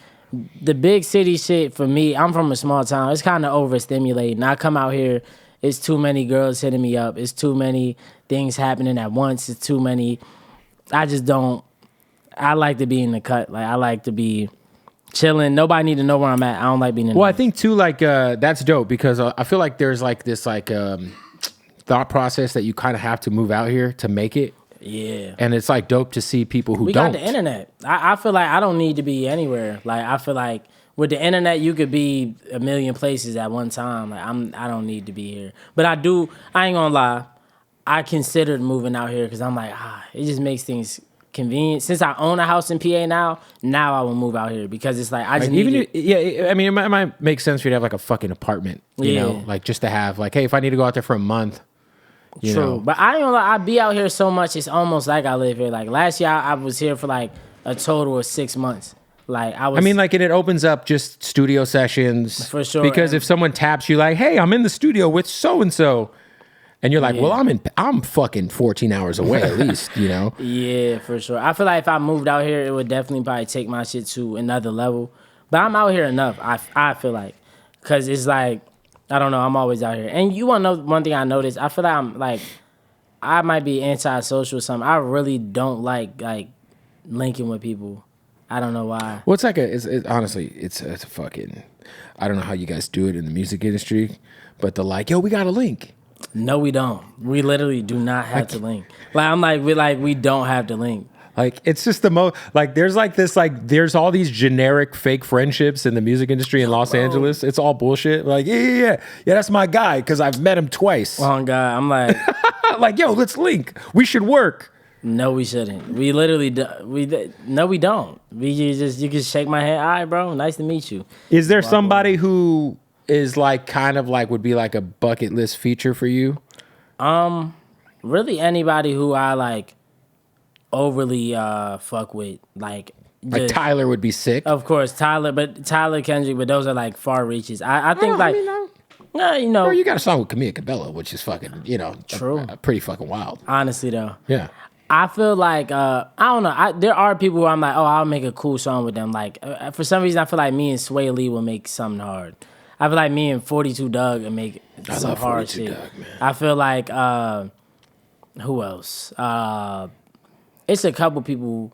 A: the big city shit for me. I'm from a small town. It's kind of overstimulating. I come out here, it's too many girls hitting me up. It's too many things happening at once. It's too many. I just don't. I like to be in the cut. Like, I like to be chilling. Nobody need to know where I'm at. I don't like being in.
C: Well, I think too, like that's dope because I feel like there's like this like thought process that you kind of have to move out here to make it.
A: Yeah.
C: And it's like dope to see people who
A: We
C: don't.
A: got the internet. I feel like I don't need to be anywhere. Like, I feel like with the internet, you could be a million places at one time. Like, I don't need to be here. But I ain't gonna lie, I considered moving out here because I'm like, it just makes things convenient. Since I own a house in PA now I will move out here because it's like I just need it.
C: Yeah, I mean, it might make sense for you to have like a fucking apartment, you know, like just to have like, hey, if I need to go out there for a month, you know.
A: But I ain't gonna lie, I be out here so much, it's almost like I live here. Like last year, I was here for like a total of 6 months. Like I mean,
C: like it opens up just studio sessions
A: for sure.
C: Because if someone taps you, like, hey, I'm in the studio with so and so. And you're like, well, I'm fucking 14 hours away at least, you know?
A: Yeah, for sure. I feel like if I moved out here, it would definitely probably take my shit to another level. But I'm out here enough, I feel like. Because it's like, I don't know, I'm always out here. And you want to know one thing I noticed? I feel like I'm like, I might be antisocial or something. I really don't like linking with people. I don't know why.
C: Well, it's like honestly, it's a fucking, I don't know how you guys do it in the music industry, but they're like, yo, we got a link.
A: No, we don't. We literally do not have to link. Like I'm like we don't have to link.
C: Like it's just the most like there's like this like there's all these generic fake friendships in the music industry in Los Angeles. It's all bullshit. Like yeah, that's my guy because I've met him twice.
A: Oh God, I'm like
C: like yo, let's link. We should work.
A: No, we shouldn't. We literally no, we don't. You can shake my hand. All right, bro. Nice to meet you.
C: Is there somebody who is like kind of like would be like a bucket list feature for you?
A: Really anybody who I like overly fuck with, like
C: Tyler would be sick.
A: Of course, Tyler Kendrick, but those are like far reaches. I think you know,
C: you got a song with Camila Cabello, which is fucking, you know,
A: true,
C: pretty fucking wild.
A: Honestly though,
C: yeah.
A: I feel like I don't know. There are people who I'm like, oh, I'll make a cool song with them. Like for some reason, I feel like me and Sway Lee will make something hard. I feel like me and 42 Doug and make some hard shit. Doug, man. I feel like who else? It's a couple people.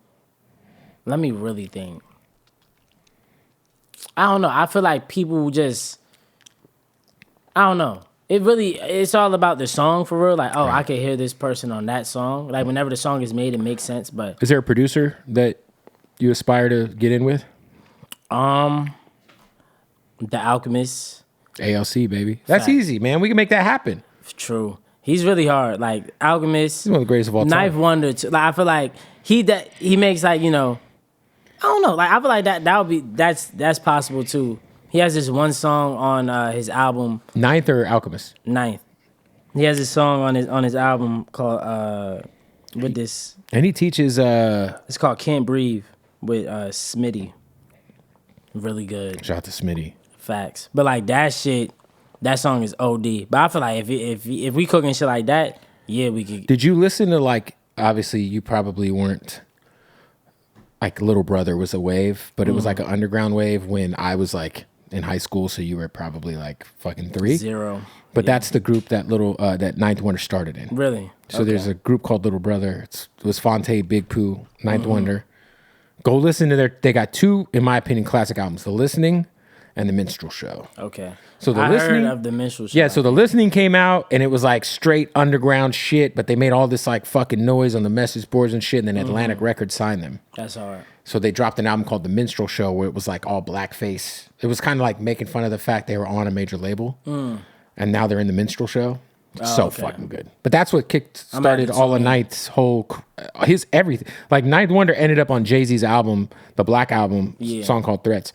A: Let me really think. I don't know. I feel like people just. I don't know. It's all about the song for real. Like, I could hear this person on that song. Like, whenever the song is made, it makes sense. But
C: is there a producer that you aspire to get in with?
A: The Alchemist.
C: ALC, baby. That's easy, man. We can make that happen.
A: True. He's really hard. Like, Alchemist.
C: He's one of the greatest of all time.
A: Knife Wonder. Too. Like, I feel like he makes, like, you know, I don't know. Like, I feel like that would be, that's possible, too. He has this one song on his album.
C: Ninth or Alchemist?
A: Ninth. He has this song on his album called, with this.
C: And he teaches.
A: It's called Can't Breathe with Smitty. Really good.
C: Shout out to Smitty.
A: Facts. But like that shit, that song is OD. But I feel like if we cooking shit like that, yeah, we could.
C: Did you listen to like, obviously you probably weren't, like Little Brother was a wave, but it was like an underground wave when I was like in high school, so you were probably like fucking 3.
A: 0.
C: But that's the group that that Ninth Wonder started in.
A: Really?
C: So there's a group called Little Brother. It was Fonte, Big Pooh, Ninth Wonder. Go listen to they got 2, in my opinion, classic albums: The Listening and The Minstrel Show.
A: Okay.
C: So
A: I heard of The Minstrel Show.
C: Yeah, so The Listening came out and it was like straight underground shit, but they made all this like fucking noise on the message boards and shit, and then Atlantic Records signed them.
A: That's hard.
C: So they dropped an album called The Minstrel Show where it was like all blackface. It was kind of like making fun of the fact they were on a major label. And now they're in The Minstrel Show. It's fucking good. But that's what started all of Night's whole, his everything. Like Ninth Wonder ended up on Jay-Z's album, the Black Album, song called Threats,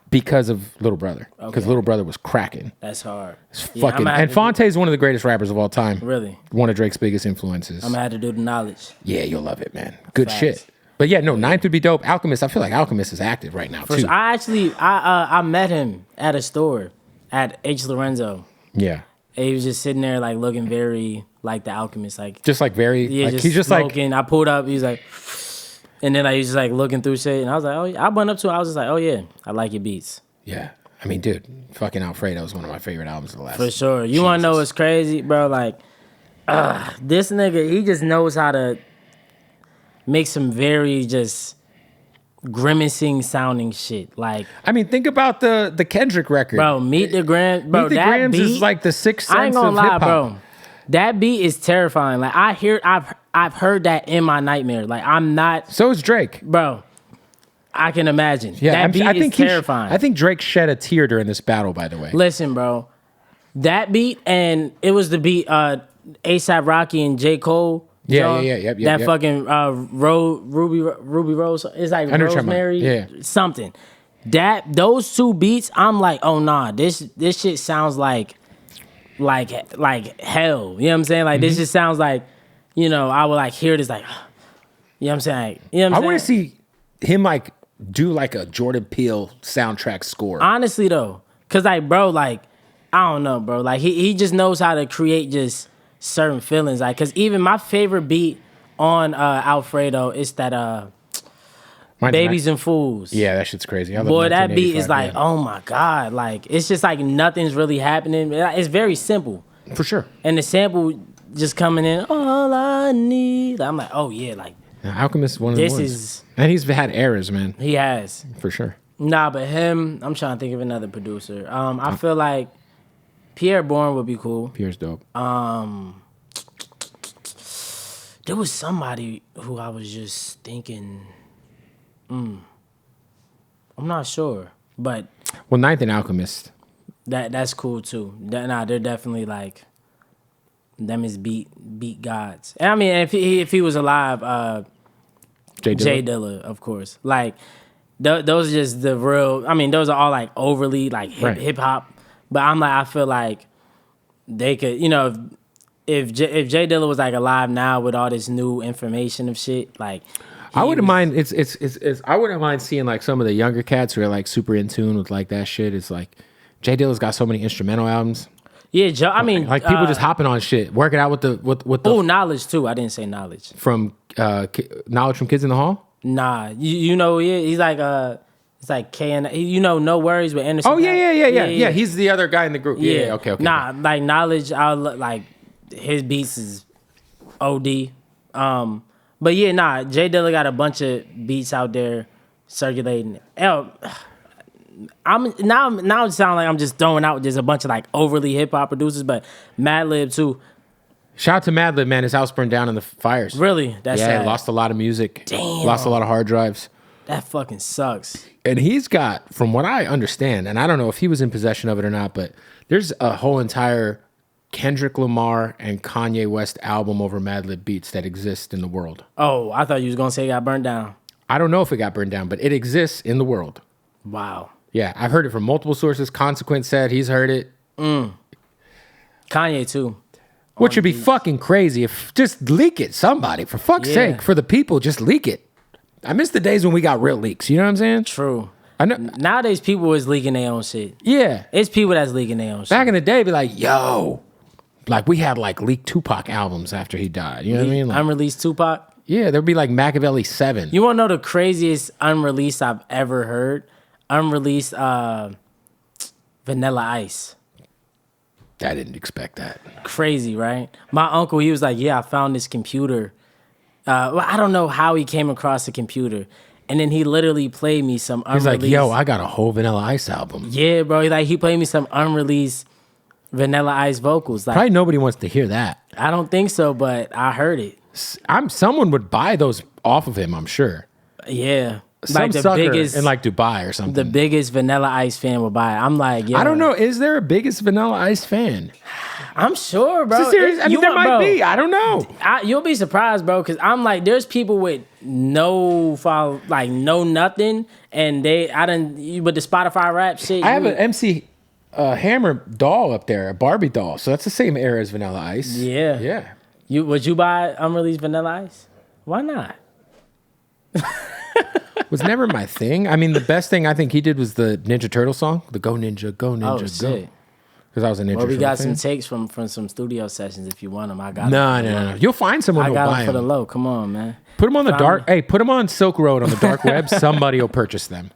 C: because of Little Brother. Because Little Brother was cracking.
A: That's hard.
C: It's fucking, and Fonte is one of the greatest rappers of all time.
A: Really?
C: One of Drake's biggest influences.
A: I'm gonna have to do the knowledge.
C: Yeah, you'll love it, man. Good shit. But yeah, no, Ninth would be dope. Alchemist, I feel like Alchemist is active right now, too.
A: I actually, I met him at a store at H. Lorenzo.
C: Yeah.
A: And he was just sitting there, like, looking very like the Alchemist. Like,
C: just like very,
A: yeah,
C: like,
A: just
C: he's just
A: smoking.
C: like.
A: I pulled up, he was like, and then he was just like looking through shit. And I was like, oh, yeah. I went up to him, I was just like, oh, yeah, I like your beats.
C: Yeah. I mean, dude, fucking Alfredo is one of my favorite albums of the last.
A: For sure. You want to know what's crazy, bro? Like, this nigga, he just knows how to make some very just grimacing sounding shit. Like,
C: I mean, think about the Kendrick record,
A: bro. Meet the Grams, bro.
C: Meet the
A: that
C: Grams
A: beat
C: is like the sixth sense
A: I ain't gonna
C: of
A: lie,
C: hip-hop.
A: bro. That beat is terrifying. Like I've heard that in my nightmare. Like I'm not.
C: So is Drake,
A: bro. I can imagine.
C: Yeah,
A: that beat is terrifying.
C: I think Drake shed a tear during this battle. By the way,
A: listen, bro. That beat and it was the beat. ASAP Rocky and J. Cole.
C: Yeah.
A: That fucking Ruby Rose. It's like Rosemary something. Those two beats, I'm like, oh nah, this shit sounds like hell. You know what I'm saying? Like this just sounds like, I would like hear this like, you know what I'm saying?
C: I want to see him like do like a Jordan Peele soundtrack score.
A: Honestly though, cause like bro, like I don't know, bro. Like he just knows how to create just certain feelings. Like, cause even my favorite beat on Alfredo is that Babies and Fools.
C: Yeah, that shit's crazy.
A: Boy, that beat is like, oh my God. Like, it's just like nothing's really happening. It's very simple.
C: For sure.
A: And the sample just coming in, all I need. I'm like, oh yeah, like.
C: Alchemist is one of the ones. And he's had eras, man.
A: He has.
C: For sure.
A: Nah, but him, I'm trying to think of another producer. I feel like Pierre Bourne would be cool.
C: Pierre's dope.
A: There was somebody who I was just thinking, I'm not sure, but
C: Ninth and Alchemist.
A: That's cool too. They're definitely like them is beat gods. And I mean, if he was alive, Jay Dilla, of course. Like those are just the real. I mean, those are all like overly like hip hop. But I'm like, I feel like they could, if Jay Dilla was like alive now with all this new information of shit, like.
C: I wouldn't mind. I wouldn't mind seeing like some of the younger cats who are like super in tune with like that shit. It's like Jay Dilla's got so many instrumental albums.
A: Yeah, I mean,
C: like people just hopping on shit, working out with the.
A: Oh, Knowledge too. I didn't say Knowledge
C: from Knowledge from Kids in the Hall.
A: Nah, he's like it's like K and No Worries with Anderson.
C: Oh yeah. He's the other guy in the group. Yeah. Okay.
A: Nah, like Knowledge. I like his beats is OD. But yeah, Jay Dilla got a bunch of beats out there circulating. I'm now it sounds like I'm just throwing out just a bunch of like overly hip hop producers, but Madlib too.
C: Shout out to Madlib, man. His house burned down in the fires.
A: Really? That's sad.
C: Lost a lot of music.
A: Damn.
C: Lost a lot of hard drives.
A: That fucking sucks.
C: And he's got, from what I understand, and I don't know if he was in possession of it or not, but there's a whole entire Kendrick Lamar and Kanye West album over Madlib beats that exist in the world.
A: Oh, I thought you was gonna say it got burned down.
C: I don't know if it got burned down, but it exists in the world.
A: Wow.
C: Yeah, I've heard it from multiple sources. Consequence said he's heard it.
A: Kanye too.
C: Which would be fucking crazy if just leak it, somebody. For fuck's sake, for the people, just leak it. I miss the days when we got real leaks. You know what I'm saying?
A: True.
C: I know.
A: Nowadays, people is leaking their own shit.
C: Yeah.
A: It's people that's leaking their own shit.
C: Back in the day, be like, yo. Like, we had, like, leaked Tupac albums after he died. You know what I mean? Like,
A: Unreleased Tupac?
C: Yeah, there'd be, like, Machiavelli 7.
A: You want to know the craziest unreleased I've ever heard? Unreleased Vanilla Ice.
C: I didn't expect that.
A: Crazy, right? My uncle, he was like, yeah, I found this computer. Well, I don't know how he came across the computer. And then he literally played me some unreleased.
C: He's like, yo, I got a whole Vanilla Ice album.
A: Yeah, bro. He played me some unreleased Vanilla Ice vocals. Like,
C: probably nobody wants to hear that.
A: I don't think so, but I heard it.
C: Someone would buy those off of him, I'm sure.
A: Yeah.
C: Some
A: like the
C: sucker
A: biggest
C: in like Dubai or something.
A: The biggest Vanilla Ice fan would buy it. I'm like,
C: I don't know. Is there a biggest Vanilla Ice fan?
A: I'm sure, bro.
C: Serious? I mean, there might be. I don't know.
A: You'll be surprised, bro, because I'm like, there's people with no follow, like no nothing, and with the Spotify rap shit.
C: I have an MC Hammer doll up there, a Barbie doll. So that's the same era as Vanilla Ice.
A: Yeah.
C: Yeah.
A: Would you buy unreleased Vanilla Ice? Why not?
C: Was never my thing. I mean, the best thing I think he did was the Ninja Turtle song, the Go Ninja, Go Ninja, Go. Because I was a Ninja Turtle
A: we got
C: fan.
A: some takes from some studio sessions if you want them. I got
C: them.
A: No.
C: You'll find someone who'll buy them.
A: I got them for the low. Come on, man.
C: Put them on the dark. Hey, put them on Silk Road on the dark web. Somebody will purchase them.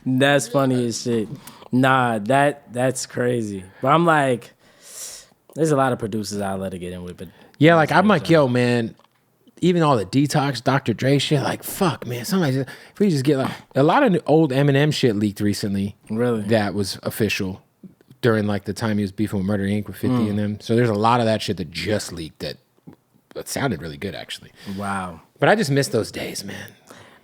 A: That's funny as shit. Nah, that's crazy. But I'm like, there's a lot of producers I'll let it get in with. But
C: yeah, like I'm like, yo, man. Even all the Detox, Dr. Dre shit, like, fuck, man. If we just get like a lot of old Eminem shit leaked recently.
A: Really?
C: That was official during like the time he was beefing with Murder Inc. with 50 and them. So there's a lot of that shit that just leaked that sounded really good, actually.
A: Wow.
C: But I just miss those days, man.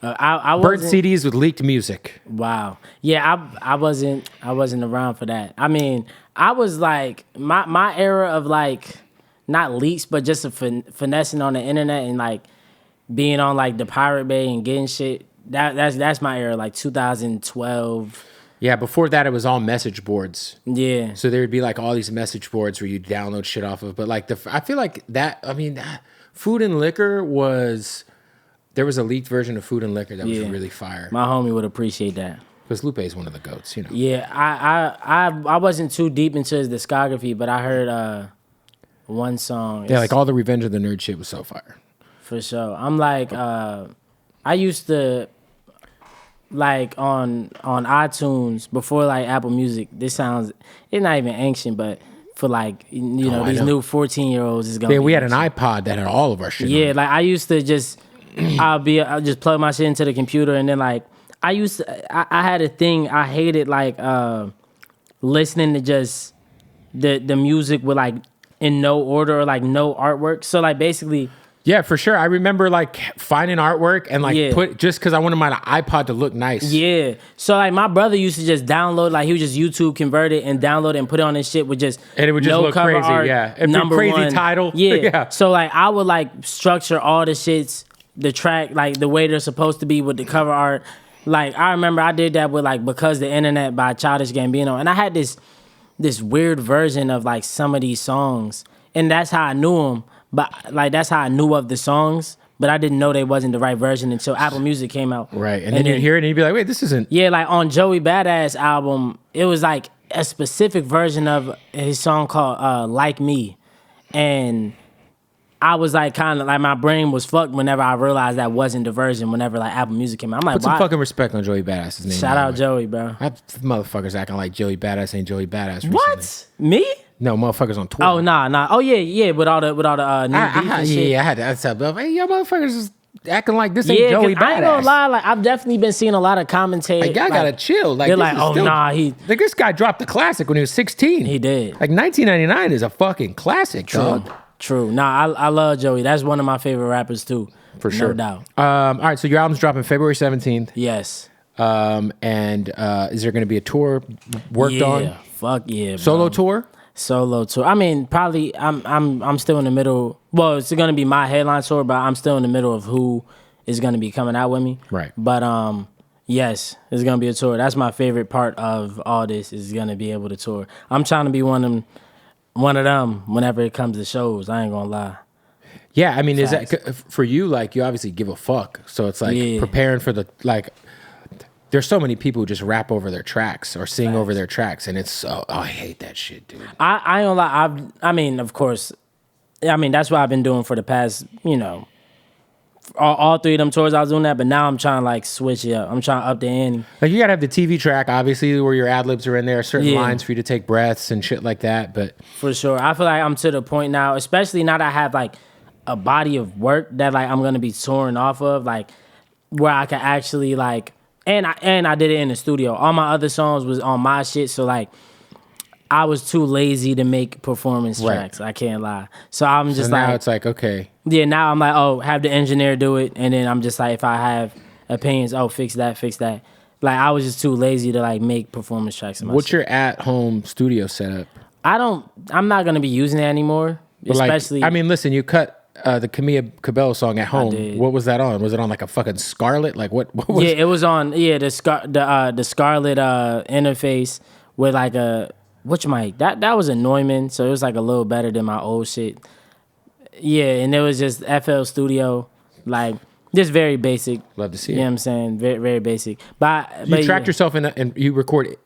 A: I
C: burnt CDs with leaked music.
A: Wow. Yeah, I wasn't around for that. I mean, I was like, my era of like, not leaks, but just a finessing on the internet and like being on like the Pirate Bay and getting shit. That's my era, like 2012.
C: Yeah, before that it was all message boards.
A: Yeah.
C: So there would be like all these message boards where you download shit off of. But like I feel like that. I mean, Food and Liquor was. There was a leaked version of Food and Liquor that was really fire.
A: My homie would appreciate that.
C: Because Lupe is one of the GOATs, you know.
A: Yeah, I wasn't too deep into his discography, but I heard one song.
C: Yeah, like all the Revenge of the Nerd shit was so fire.
A: For sure. I'm like, I used to, like on iTunes, before like Apple Music, it's not even ancient, but for like, you know, these new 14-year-olds is going to be
C: we had
A: ancient.
C: an iPod that had all of our shit on it.
A: Like I used to just, I'll just plug my shit into the computer and then like, I had a thing, I hated like listening to just the music with like in no order or like no artwork. So like basically...
C: Yeah, for sure. I remember like finding artwork and like put just because I wanted my iPod to look nice.
A: Yeah. So like my brother used to just download, like he would just YouTube convert it and download it and put it on his shit with just
C: and it would just look crazy.
A: Art,
C: And
A: number
C: crazy
A: one.
C: title.
A: Yeah. So like I would like structure all the shits, the track like the way they're supposed to be with the cover art. Like I remember I did that with like Because the Internet by Childish Gambino, and I had this weird version of like some of these songs, and that's how I knew them. But like that's how I knew of the songs, but I didn't know they wasn't the right version until Apple Music came out.
C: Right, and then you'd hear it and you'd be like, wait, this isn't...
A: Yeah, like on Joey Badass album, it was like a specific version of his song called Like Me. And I was like kind of like my brain was fucked whenever I realized that wasn't the version whenever like Apple Music came out. I'm like,
C: Put some fucking respect on Joey Badass's name.
A: Shout out Joey, bro.
C: Motherfuckers acting like Joey Badass ain't Joey Badass recently.
A: What? Me?
C: No, motherfuckers on Twitter.
A: Oh, nah. Oh, yeah, with all the new beef and shit.
C: Yeah, I had to tell them, hey, y'all motherfuckers is acting like this ain't Joey Badass.
A: I ain't gonna lie, like I've definitely been seeing a lot of commentators.
C: Like, y'all gotta chill. Like,
A: they're like, oh, nah,
C: like, this guy dropped the classic when he was 16.
A: He did.
C: Like, 1999 is a fucking classic, dog.
A: True. Nah, I love Joey. That's one of my favorite rappers, too.
C: For sure.
A: No doubt.
C: All right, so your album's dropping February 17th.
A: Yes.
C: And is there gonna be a tour worked on?
A: Yeah, fuck yeah, bro.
C: Solo tour?
A: Solo tour. I mean, probably I'm still in the middle. Well, it's gonna be my headline tour, but I'm still in the middle of who is gonna be coming out with me.
C: Right.
A: But yes, it's gonna be a tour. That's my favorite part of all this is gonna be able to tour. I'm trying to be one of them whenever it comes to shows. I ain't gonna lie.
C: Yeah, I mean, Facts. Is that for you? Like, you obviously give a fuck, so it's like preparing for the like. There's so many people who just rap over their tracks or sing over their tracks, and it's so... Oh, I hate that shit, dude.
A: I ain't gonna lie. I mean, of course, that's what I've been doing for the past, all three of them tours I was doing that, but now I'm trying to, like, switch it up. I'm trying to up the ante.
C: Like, you gotta have the TV track, obviously, where your ad-libs are in there, certain lines for you to take breaths and shit like that, but... For
A: sure. I feel like I'm to the point now, especially now that I have, like, a body of work that, like, I'm gonna be touring off of, like, where I can actually, like... And I did it in the studio. All my other songs was on my shit, so like I was too lazy to make performance tracks. I can't lie. So I'm just
C: now it's like, okay.
A: Yeah, now I'm like, oh, have the engineer do it, and then I'm just like, if I have opinions, oh, fix that. Like I was just too lazy to like make performance tracks.
C: What's your at-home studio setup?
A: I'm not gonna be using it anymore.
C: But especially, like, I mean, listen, you cut the Camila Cabello song at home. What was that on? Was it on like a fucking Scarlett? Like what was
A: it was on the Scarlett interface with like a that was a Neumann, so it was like a little better than my old shit. Yeah, and it was just FL Studio, like just very basic.
C: Love to see it.
A: You know what I'm saying? Very, very basic. But
C: you tracked yourself in and you recorded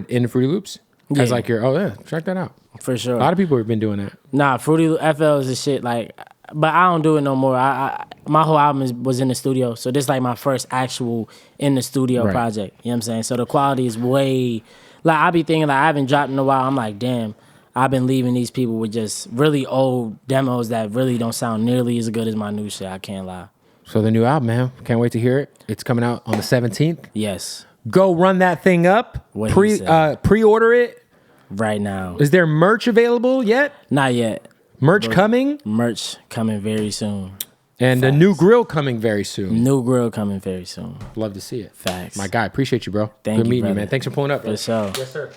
C: in Fruity Loops? As like check that out.
A: For sure.
C: A lot of people have been doing that.
A: Nah, Fruity FL is the shit, like, but I don't do it no more. My whole album was in the studio, so this is like my first actual in the studio project. You know what I'm saying? So the quality is way, like, I be thinking like I haven't dropped in a while. I'm like, damn, I've been leaving these people with just really old demos that really don't sound nearly as good as my new shit. I can't lie.
C: So the new album, man, can't wait to hear it. It's coming out on the 17th.
A: Yes.
C: Go run that thing up. Pre-order it.
A: Right now.
C: Is there merch available yet?
A: Not yet.
C: Merch coming?
A: Merch coming very soon.
C: And a new grill coming very soon.
A: New grill coming very soon.
C: Love to see it.
A: Facts.
C: My guy, appreciate you, bro.
A: Thank you,
C: Good meeting
A: brother.
C: you, man. Thanks for pulling up, bro.
A: For sure.
C: Yes, sir.